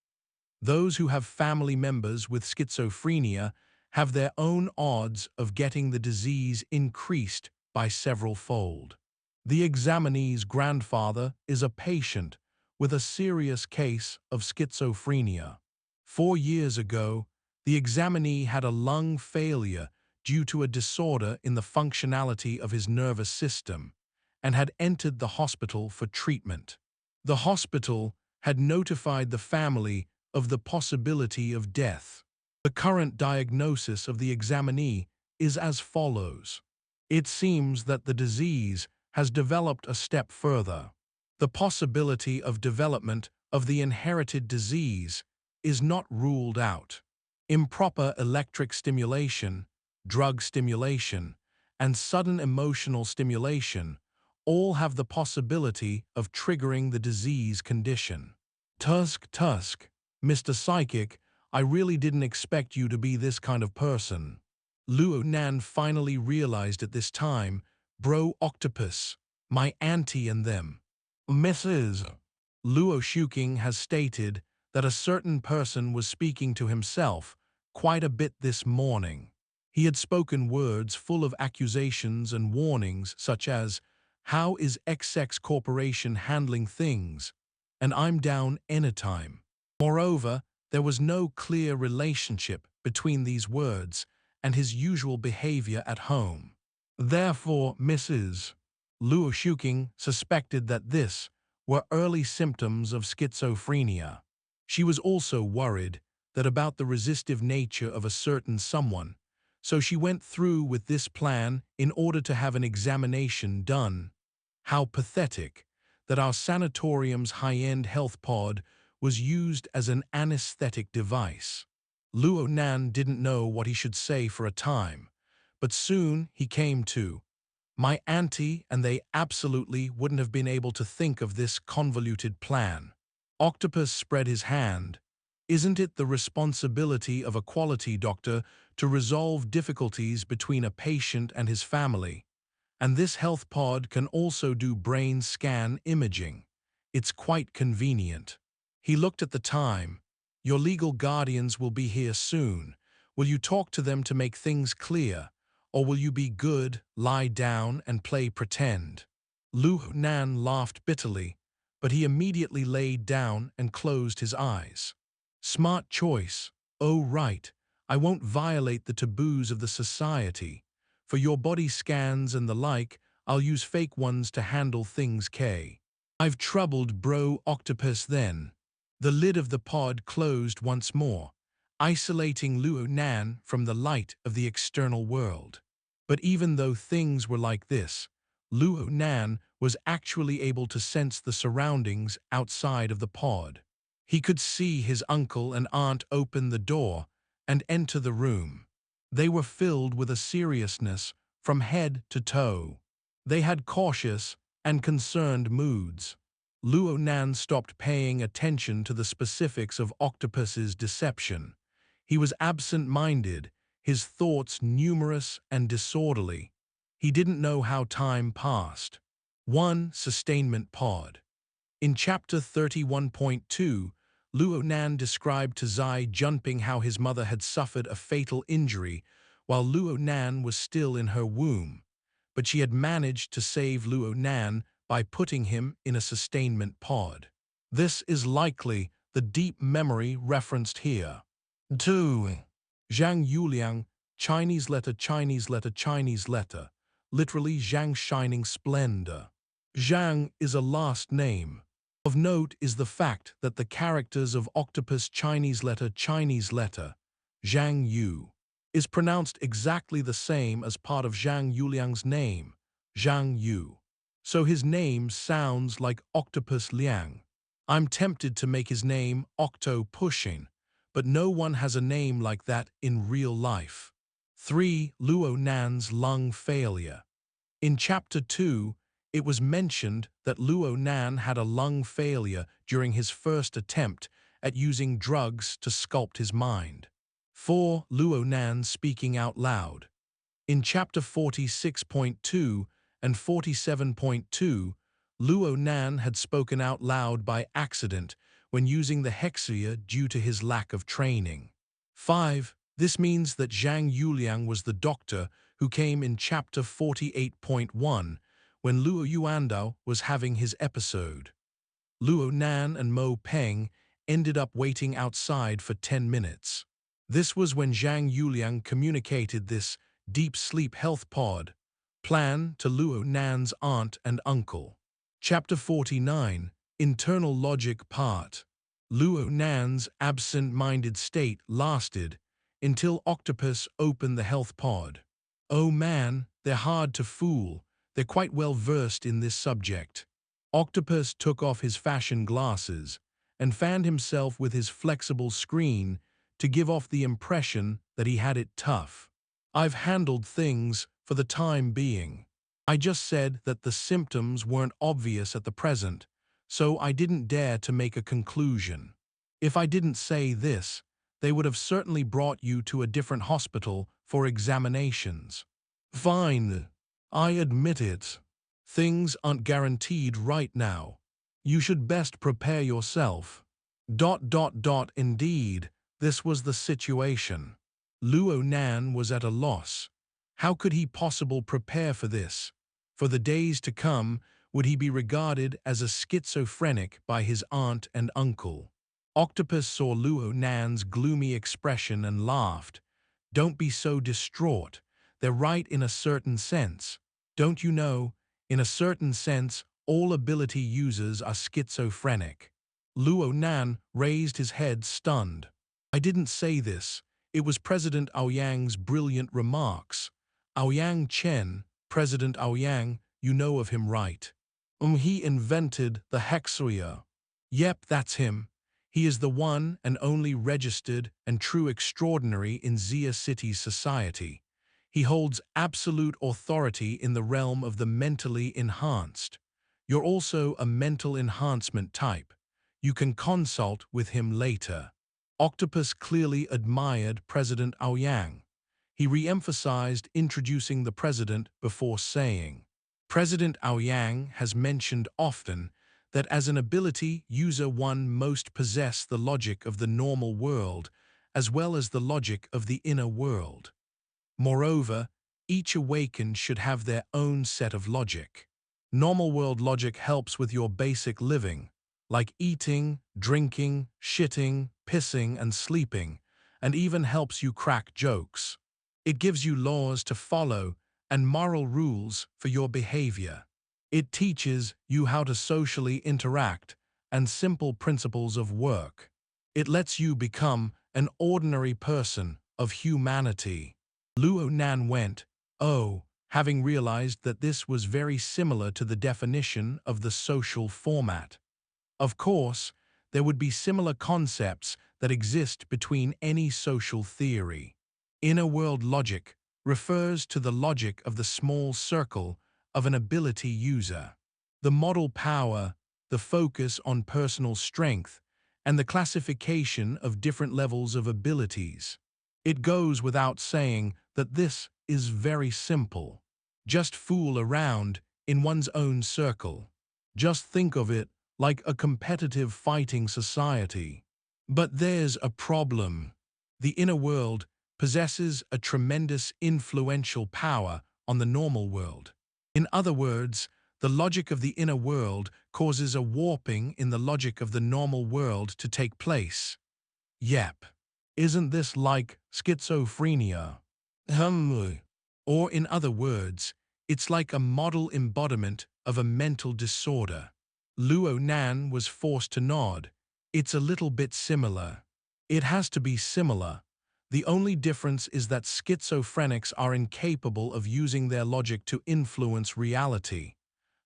Those who have family members with schizophrenia have their own odds of getting the disease increased by several-fold. The examinee's grandfather is a patient with a serious case of schizophrenia. 4 years ago, the examinee had a lung failure due to a disorder in the functionality of his nervous system and had entered the hospital for treatment. The hospital had notified the family of the possibility of death. The current diagnosis of the examinee is as follows. It seems that the disease has developed a step further. The possibility of development of the inherited disease is not ruled out. Improper electric stimulation, drug stimulation, and sudden emotional stimulation all have the possibility of triggering the disease condition. Tusk, Mr. Psychic, I really didn't expect you to be this kind of person. Luo Nan finally realized at this time, bro Octopus, my auntie and them. Mrs. Luo Shuking has stated that a certain person was speaking to himself quite a bit this morning. He had spoken words full of accusations and warnings such as, "How is XX Corporation handling things?" and "I'm down anytime." Moreover, there was no clear relationship between these words and his usual behavior at home. Therefore, Mrs. Luo Shuking suspected that this were early symptoms of schizophrenia. She was also worried that about the resistive nature of a certain someone, so she went through with this plan in order to have an examination done. How pathetic that our sanatorium's high-end health pod was used as an anesthetic device. Luo Nan didn't know what he should say for a time, but soon he came to. My auntie and they absolutely wouldn't have been able to think of this convoluted plan. Octopus spread his hand. Isn't it the responsibility of a quality doctor to resolve difficulties between a patient and his family? And this health pod can also do brain scan imaging. It's quite convenient. He looked at the time. Your legal guardians will be here soon. Will you talk to them to make things clear? Or will you be good, lie down, and play pretend? Luo Nan laughed bitterly, but he immediately laid down and closed his eyes. Smart choice. Oh right, I won't violate the taboos of the society. For your body scans and the like, I'll use fake ones to handle things I've troubled bro Octopus then. The lid of the pod closed once more, isolating Luo Nan from the light of the external world. But even though things were like this, Luo Nan was actually able to sense the surroundings outside of the pod. He could see his uncle and aunt open the door and enter the room. They were filled with a seriousness from head to toe. They had cautious and concerned moods. Luo Nan stopped paying attention to the specifics of Octopus's deception. He was absent-minded, his thoughts numerous and disorderly. He didn't know how time passed. 1. Sustainment pod. In Chapter 31.2, Luo Nan described to Zai Junping how his mother had suffered a fatal injury while Luo Nan was still in her womb, but she had managed to save Luo Nan by putting him in a sustainment pod. This is likely the deep memory referenced here. 2. Zhang Yuliang, Chinese letter, Chinese letter, Chinese letter, literally Zhang shining splendor. Zhang is a last name. Of note is the fact that the characters of Octopus Chinese letter, Zhang Yu, is pronounced exactly the same as part of Zhang Yuliang's name, Zhang Yu. So his name sounds like Octopus Liang. I'm tempted to make his name Octo-Pushing, but no one has a name like that in real life. 3. Luo Nan's lung failure. In Chapter 2, it was mentioned that Luo Nan had a lung failure during his first attempt at using drugs to sculpt his mind. 4. Luo Nan speaking out loud. In Chapter 46.2 and 47.2, Luo Nan had spoken out loud by accident when using the HexaEar due to his lack of training. 5. This means that Zhang Yuliang was the doctor who came in Chapter 48.1 when Luo Yuandao was having his episode. Luo Nan and Mo Peng ended up waiting outside for 10 minutes. This was when Zhang Yuliang communicated this deep sleep health pod plan to Luo Nan's aunt and uncle. Chapter 49, Internal Logic Part. Luo Nan's absent-minded state lasted until Octopus opened the health pod. Oh man, they're hard to fool. They're quite well versed in this subject. Octopus took off his fashion glasses and fanned himself with his flexible screen to give off the impression that he had it tough. I've handled things for the time being. I just said that the symptoms weren't obvious at the present, so I didn't dare to make a conclusion. If I didn't say this, they would have certainly brought you to a different hospital for examinations. Fine. I admit it. Things aren't guaranteed right now. You should best prepare yourself. ... Indeed, this was the situation. Luo Nan was at a loss. How could he possibly prepare for this? For the days to come, would he be regarded as a schizophrenic by his aunt and uncle? Octopus saw Luo Nan's gloomy expression and laughed. Don't be so distraught. They're right in a certain sense. Don't you know, in a certain sense, all ability users are schizophrenic. Luo Nan raised his head stunned. I didn't say this. It was President Aoyang's brilliant remarks. Aoyang Chen, President Aoyang, you know of him, right? He invented the HexaEar. Yep, that's him. He is the one and only registered and true extraordinary in Xia City's society. He holds absolute authority in the realm of the mentally enhanced. You're also a mental enhancement type. You can consult with him later. Octopus clearly admired President Aoyang. He re-emphasized introducing the president before saying, President Aoyang has mentioned often that as an ability user one most possess the logic of the normal world as well as the logic of the inner world. Moreover, each awakened should have their own set of logic. Normal world logic helps with your basic living, like eating, drinking, shitting, pissing, and sleeping, and even helps you crack jokes. It gives you laws to follow and moral rules for your behavior. It teaches you how to socially interact and simple principles of work. It lets you become an ordinary person of humanity. Luo Nan went, oh, having realized that this was very similar to the definition of the social format. Of course, there would be similar concepts that exist between any social theory. Inner world logic refers to the logic of the small circle of an ability user. The model power, the focus on personal strength, and the classification of different levels of abilities. It goes without saying that this is very simple. Just fool around in one's own circle. Just think of it like a competitive fighting society. But there's a problem. The inner world possesses a tremendous influential power on the normal world. In other words, The logic of the inner world causes a warping in the logic of the normal world to take place. Yep. Isn't this like schizophrenia? Or in other words, it's like a model embodiment of a mental disorder. Luo Nan was forced to nod. It's a little bit similar. It has to be similar. The only difference is that schizophrenics are incapable of using their logic to influence reality.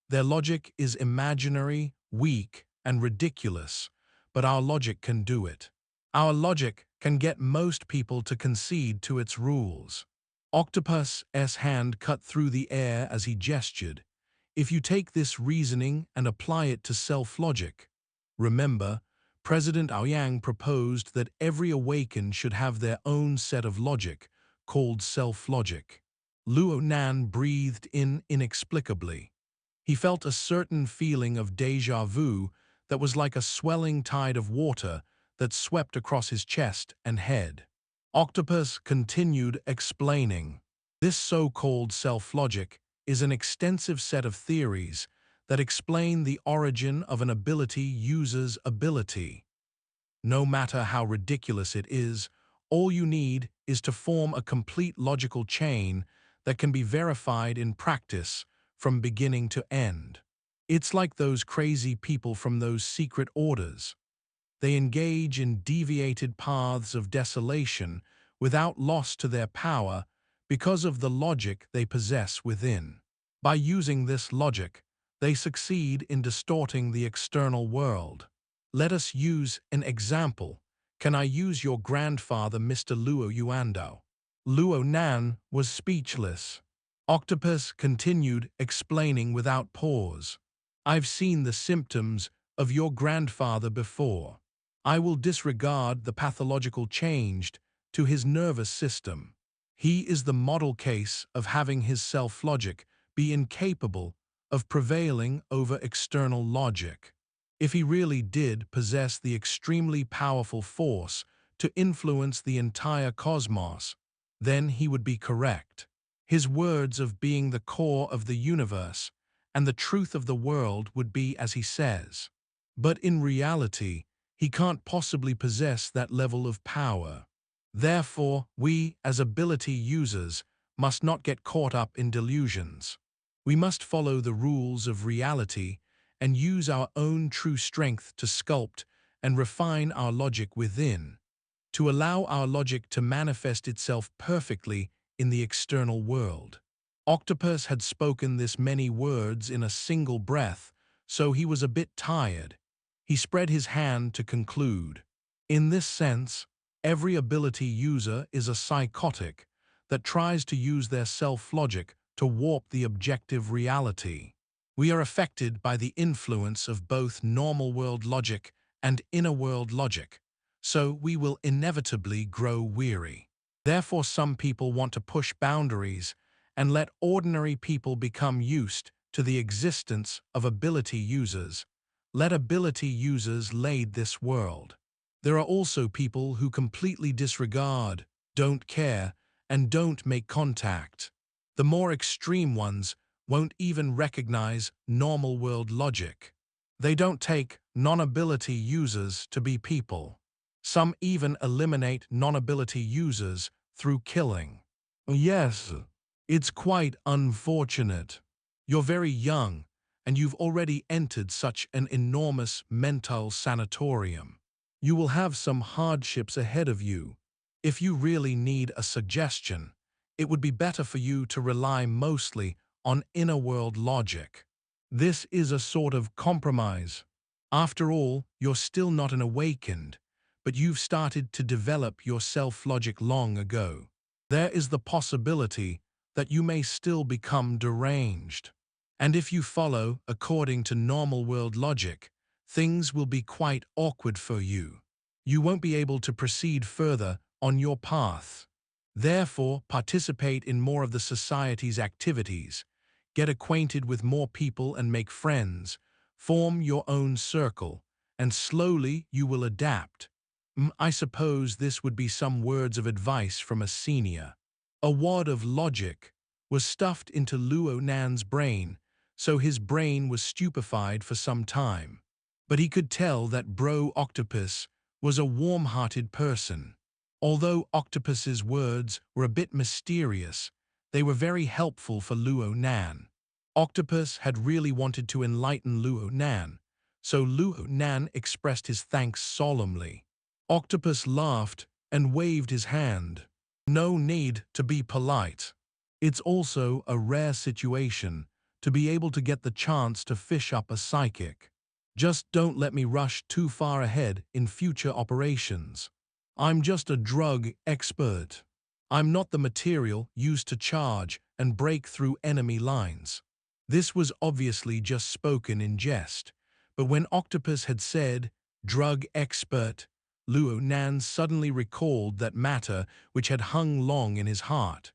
Their logic is imaginary, weak, and ridiculous, but our logic can do it. Our logic can get most people to concede to its rules. Octopus's hand cut through the air as he gestured. If you take this reasoning and apply it to self-logic, remember, President Aoyang proposed that every awakened should have their own set of logic, called self-logic. Luo Nan breathed in inexplicably. He felt a certain feeling of déjà vu that was like a swelling tide of water that swept across his chest and head. Octopus continued explaining. This so-called self-logic is an extensive set of theories that explain the origin of an ability user's ability. No matter how ridiculous it is, all you need is to form a complete logical chain that can be verified in practice from beginning to end. It's like those crazy people from those secret orders. They engage in deviated paths of desolation without loss to their power because of the logic they possess within. By using this logic, they succeed in distorting the external world. Let us use an example. Can I use your grandfather, Mr. Luo Yuandao? Luo Nan was speechless. Octopus continued explaining without pause. I've seen the symptoms of your grandfather before. I will disregard the pathological change to his nervous system. He is the model case of having his self-logic be incapable of prevailing over external logic. If he really did possess the extremely powerful force to influence the entire cosmos, then he would be correct. His words of being the core of the universe and the truth of the world would be as he says. But in reality, he can't possibly possess that level of power. Therefore, we, as ability users, must not get caught up in delusions. We must follow the rules of reality and use our own true strength to sculpt and refine our logic within, to allow our logic to manifest itself perfectly in the external world. Octopus had spoken this many words in a single breath, so he was a bit tired. He spread his hand to conclude. In this sense, every ability user is a psychotic that tries to use their self-logic to warp the objective reality. We are affected by the influence of both normal world logic and inner world logic, so we will inevitably grow weary. Therefore, some people want to push boundaries and let ordinary people become used to the existence of ability users. Let ability users lead this world. There are also people who completely disregard, don't care, and don't make contact. The more extreme ones won't even recognize normal world logic. They don't take non-ability users to be people. Some even eliminate non-ability users through killing. Yes, it's quite unfortunate. You're very young, and you've already entered such an enormous mental sanatorium. You will have some hardships ahead of you. If you really need a suggestion, it would be better for you to rely mostly on inner world logic. This is a sort of compromise. After all, you're still not an awakened, but you've started to develop your self-logic long ago. There is the possibility that you may still become deranged. And if you follow according to normal world logic, things will be quite awkward for you. You won't be able to proceed further on your path. Therefore, participate in more of the society's activities, get acquainted with more people and make friends, form your own circle, and slowly you will adapt. I suppose this would be some words of advice from a senior. A wad of logic was stuffed into Luo Nan's brain so his brain was stupefied for some time. But he could tell that Bro Octopus was a warm-hearted person. Although Octopus's words were a bit mysterious, they were very helpful for Luo Nan. Octopus had really wanted to enlighten Luo Nan, so Luo Nan expressed his thanks solemnly. Octopus laughed and waved his hand. No need to be polite. It's also a rare situation to be able to get the chance to fish up a psychic. Just don't let me rush too far ahead in future operations. I'm just a drug expert. I'm not the material used to charge and break through enemy lines. This was obviously just spoken in jest, but when Octopus had said, drug expert, Luo Nan suddenly recalled that matter which had hung long in his heart.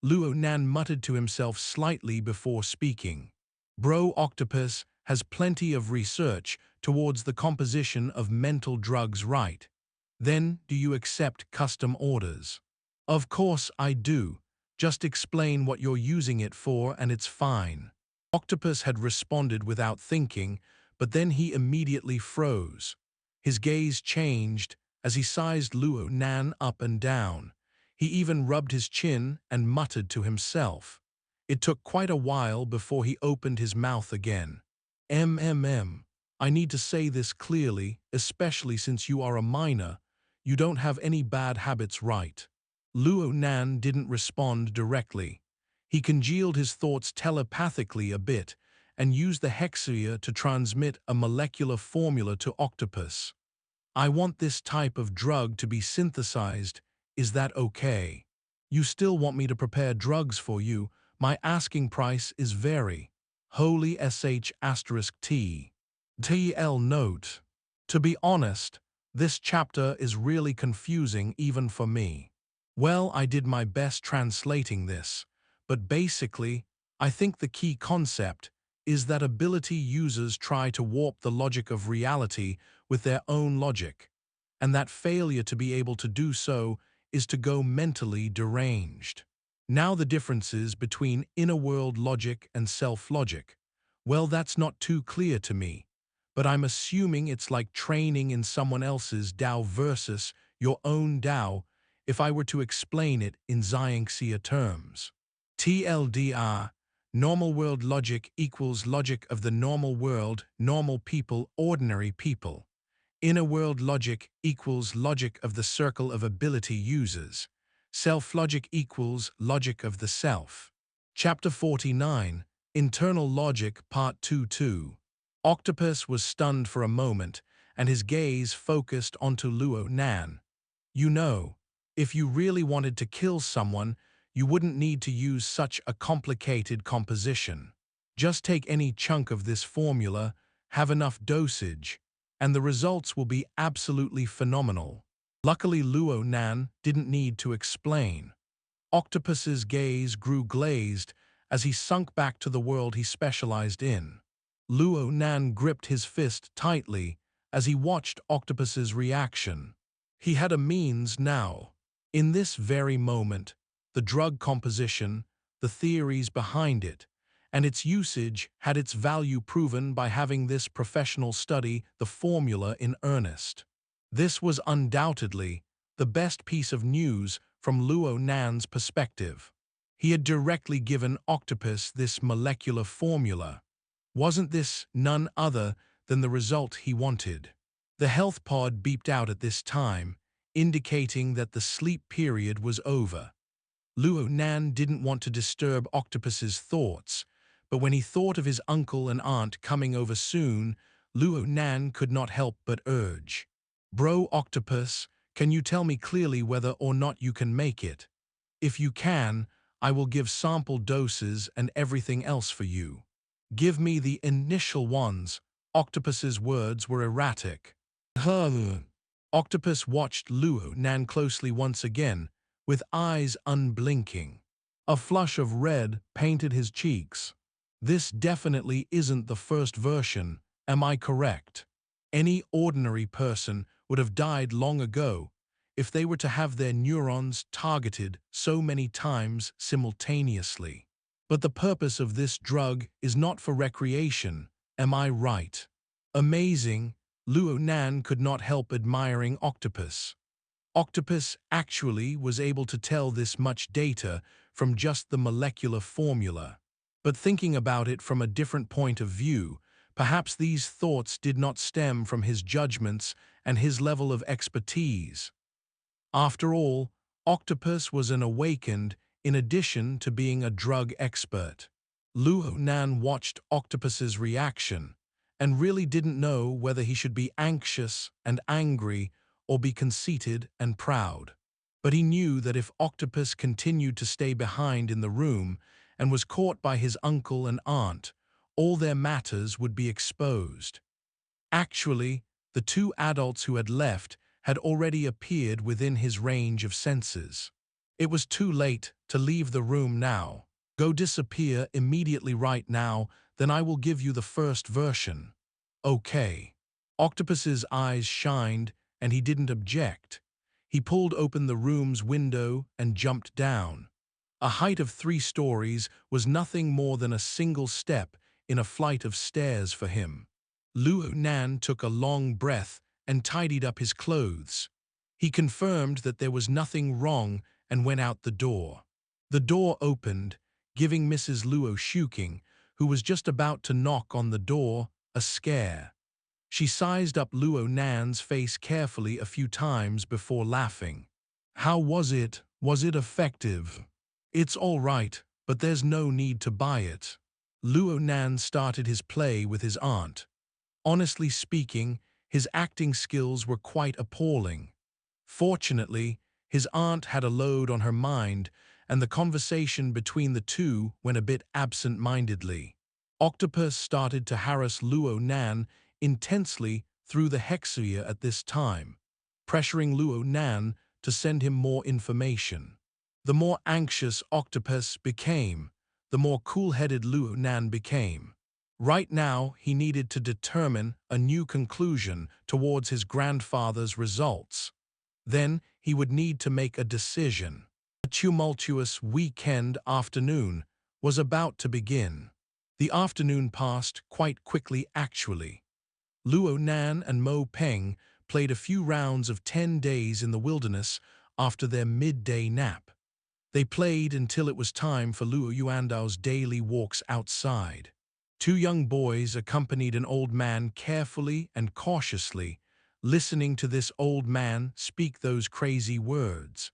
Luo Nan muttered to himself slightly before speaking. Bro Octopus has plenty of research towards the composition of mental drugs, right? Then do you accept custom orders? Of course I do. Just explain what you're using it for and it's fine. Octopus had responded without thinking, but then he immediately froze. His gaze changed as he sized Luo Nan up and down. He even rubbed his chin and muttered to himself. It took quite a while before he opened his mouth again. I need to say this clearly, especially since you are a minor. You don't have any bad habits, right? Luo Nan didn't respond directly. He congealed his thoughts telepathically a bit and used the HexaEar to transmit a molecular formula to Octopus. I want this type of drug to be synthesized. Is that okay? You still want me to prepare drugs for you? My asking price is very. Holy sh*t. TL note. To be honest, this chapter is really confusing even for me. Well, I did my best translating this, but basically, I think the key concept is that ability users try to warp the logic of reality with their own logic, and that failure to be able to do so is to go mentally deranged. Now the differences between inner world logic and self-logic. Well, that's not too clear to me, but I'm assuming it's like training in someone else's Tao versus your own Tao, if I were to explain it in HexaEar terms. TLDR, normal world logic equals logic of the normal world, normal people, ordinary people. Inner world logic equals logic of the circle of ability users. Self-logic equals logic of the self. Chapter 49, Internal Logic, Part 2-2. Octopus was stunned for a moment, and his gaze focused onto Luo Nan. You know, if you really wanted to kill someone, you wouldn't need to use such a complicated composition. Just take any chunk of this formula, have enough dosage, and the results will be absolutely phenomenal. Luckily, Luo Nan didn't need to explain. Octopus's gaze grew glazed as he sunk back to the world he specialized in. Luo Nan gripped his fist tightly as he watched Octopus's reaction. He had a means now. In this very moment, the drug composition, the theories behind it, and its usage had its value proven by having this professional study the formula in earnest. This was undoubtedly the best piece of news from Luo Nan's perspective. He had directly given Octopus this molecular formula. Wasn't this none other than the result he wanted? The health pod beeped out at this time, indicating that the sleep period was over. Luo Nan didn't want to disturb Octopus's thoughts, but when he thought of his uncle and aunt coming over soon, Luo Nan could not help but urge. Bro Octopus, can you tell me clearly whether or not you can make it? If you can, I will give sample doses and everything else for you. Give me the initial ones. Octopus's words were erratic. Octopus watched Luo Nan closely once again, with eyes unblinking. A flush of red painted his cheeks. This definitely isn't the first version, am I correct? Any ordinary person would have died long ago if they were to have their neurons targeted so many times simultaneously. But the purpose of this drug is not for recreation, am I right? Amazing, Luo Nan could not help admiring Octopus. Octopus actually was able to tell this much data from just the molecular formula. But thinking about it from a different point of view, perhaps these thoughts did not stem from his judgments and his level of expertise. After all, Octopus was an awakened in addition to being a drug expert. Luo Nan watched Octopus's reaction and really didn't know whether he should be anxious and angry or be conceited and proud. But he knew that if Octopus continued to stay behind in the room and was caught by his uncle and aunt, all their matters would be exposed. Actually, the two adults who had left had already appeared within his range of senses. It was too late to leave the room now. Go disappear immediately right now, then I will give you the first version. Okay. Octopus's eyes shined, and he didn't object. He pulled open the room's window and jumped down. A height of 3 stories was nothing more than a single step in a flight of stairs for him. Luo Nan took a long breath and tidied up his clothes. He confirmed that there was nothing wrong and went out the door. The door opened, giving Mrs. Luo Shuking, who was just about to knock on the door, a scare. She sized up Luo Nan's face carefully a few times before laughing. How was it? Was it effective? It's all right, but there's no need to buy it. Luo Nan started his play with his aunt. Honestly speaking, his acting skills were quite appalling. Fortunately, his aunt had a load on her mind, and the conversation between the two went a bit absent-mindedly. Octopus started to harass Luo Nan intensely through the HexaEar at this time, pressuring Luo Nan to send him more information. The more anxious Octopus became, the more cool-headed Luo Nan became. Right now, he needed to determine a new conclusion towards his grandfather's results. Then he would need to make a decision. A tumultuous weekend afternoon was about to begin. The afternoon passed quite quickly actually. Luo Nan and Mo Peng played a few rounds of 10 days in the wilderness after their midday nap. They played until it was time for Luo Yuandao's daily walks outside. 2 young boys accompanied an old man carefully and cautiously, listening to this old man speak those crazy words.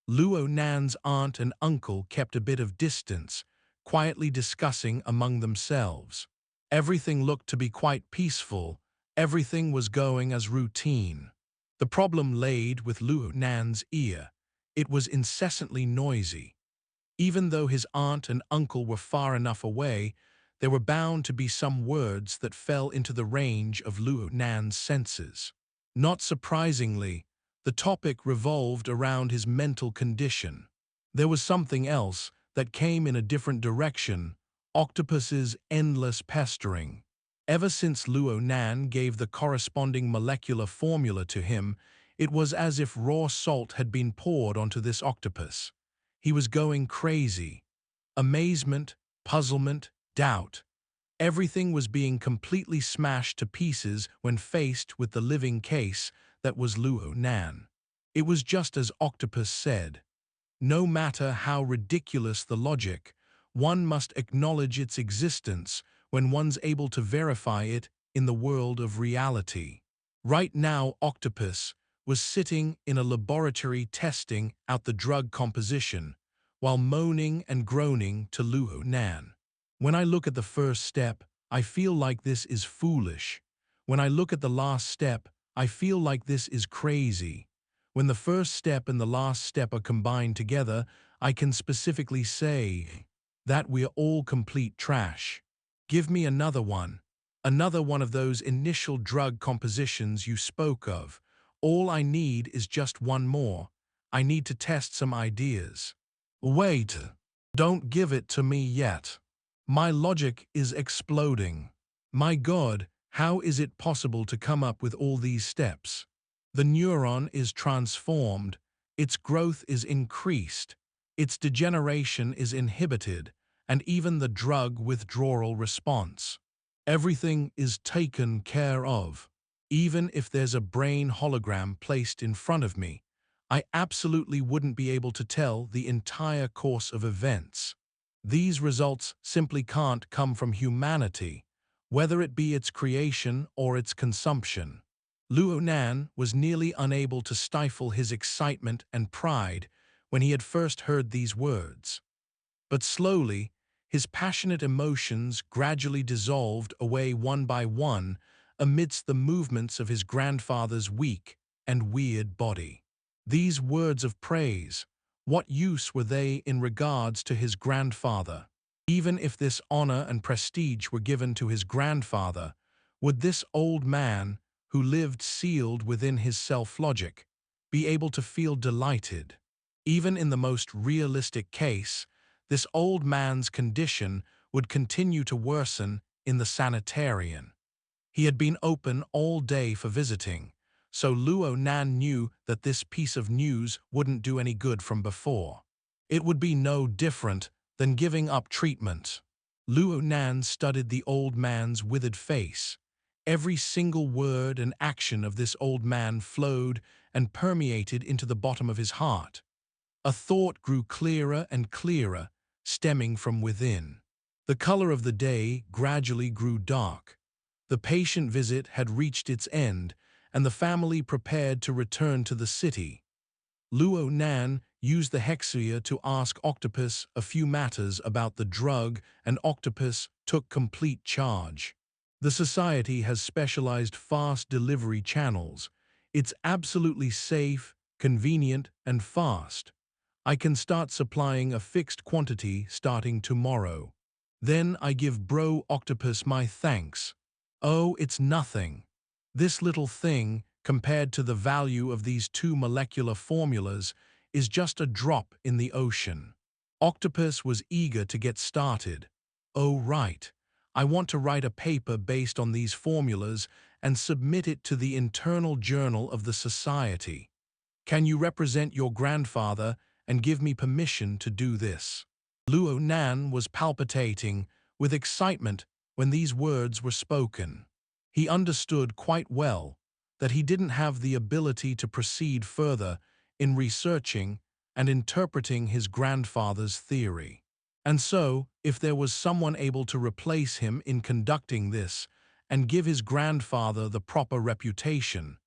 Luo Nan's aunt and uncle kept a bit of distance, quietly discussing among themselves. Everything looked to be quite peaceful, everything was going as routine. The problem laid with Luo Nan's ear. It was incessantly noisy. Even though his aunt and uncle were far enough away, there were bound to be some words that fell into the range of Luo Nan's senses. Not surprisingly, the topic revolved around his mental condition. There was something else that came in a different direction, Octopus's endless pestering. Ever since Luo Nan gave the corresponding molecular formula to him, it was as if raw salt had been poured onto this octopus. He was going crazy. Amazement, puzzlement, doubt. Everything was being completely smashed to pieces when faced with the living case that was Luo Nan. It was just as Octopus said. No matter how ridiculous the logic, one must acknowledge its existence when one's able to verify it in the world of reality. Right now, Octopus was sitting in a laboratory testing out the drug composition, while moaning and groaning to Luo Nan. When I look at the first step, I feel like this is foolish. When I look at the last step, I feel like this is crazy. When the first step and the last step are combined together, I can specifically say that we're all complete trash. Give me another one of those initial drug compositions you spoke of. All I need is just one more. I need to test some ideas. Wait, don't give it to me yet. My logic is exploding. My God, how is it possible to come up with all these steps? The neuron is transformed, its growth is increased, its degeneration is inhibited, and even the drug withdrawal response. Everything is taken care of. Even if there's a brain hologram placed in front of me, I absolutely wouldn't be able to tell the entire course of events. These results simply can't come from humanity, whether it be its creation or its consumption. Luo Nan was nearly unable to stifle his excitement and pride when he had first heard these words. But slowly, his passionate emotions gradually dissolved away one by one amidst the movements of his grandfather's weak and weird body. These words of praise, what use were they in regards to his grandfather? Even if this honor and prestige were given to his grandfather, would this old man, who lived sealed within his self-logic, be able to feel delighted? Even in the most realistic case, this old man's condition would continue to worsen in the sanitarium. He had been open all day for visiting, so Luo Nan knew that this piece of news wouldn't do any good from before. It would be no different than giving up treatment. Luo Nan studied the old man's withered face. Every single word and action of this old man flowed and permeated into the bottom of his heart. A thought grew clearer and clearer, stemming from within. The color of the day gradually grew dark. The patient visit had reached its end, and the family prepared to return to the city. Luo Nan used the HexaEar to ask Octopus a few matters about the drug, and Octopus took complete charge. The society has specialized fast delivery channels. It's absolutely safe, convenient, and fast. I can start supplying a fixed quantity starting tomorrow. Then I give Bro Octopus my thanks. Oh, it's nothing. This little thing, compared to the value of these two molecular formulas, is just a drop in the ocean. Octopus was eager to get started. Oh, right. I want to write a paper based on these formulas and submit it to the internal journal of the society. Can you represent your grandfather and give me permission to do this? Luo Nan was palpitating with excitement when these words were spoken. He understood quite well that he didn't have the ability to proceed further in researching and interpreting his grandfather's theory. And so, if there was someone able to replace him in conducting this and give his grandfather the proper reputation,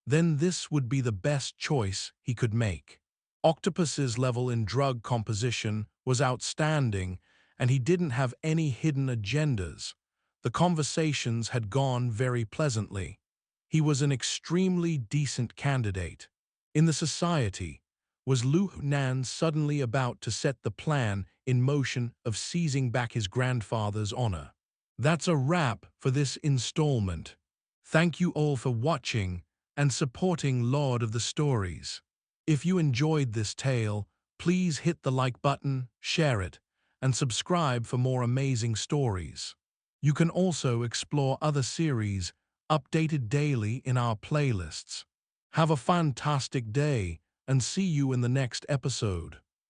then this would be the best choice he could make. Octopus's level in drug composition was outstanding, and he didn't have any hidden agendas. The conversations had gone very pleasantly. He was an extremely decent candidate. In the society, was Luo Nan suddenly about to set the plan in motion of seizing back his grandfather's honor? That's a wrap for this installment. Thank you all for watching and supporting Lord of the Stories. If you enjoyed this tale, please hit the like button, share it, and subscribe for more amazing stories. You can also explore other series updated daily in our playlists. Have a fantastic day and see you in the next episode.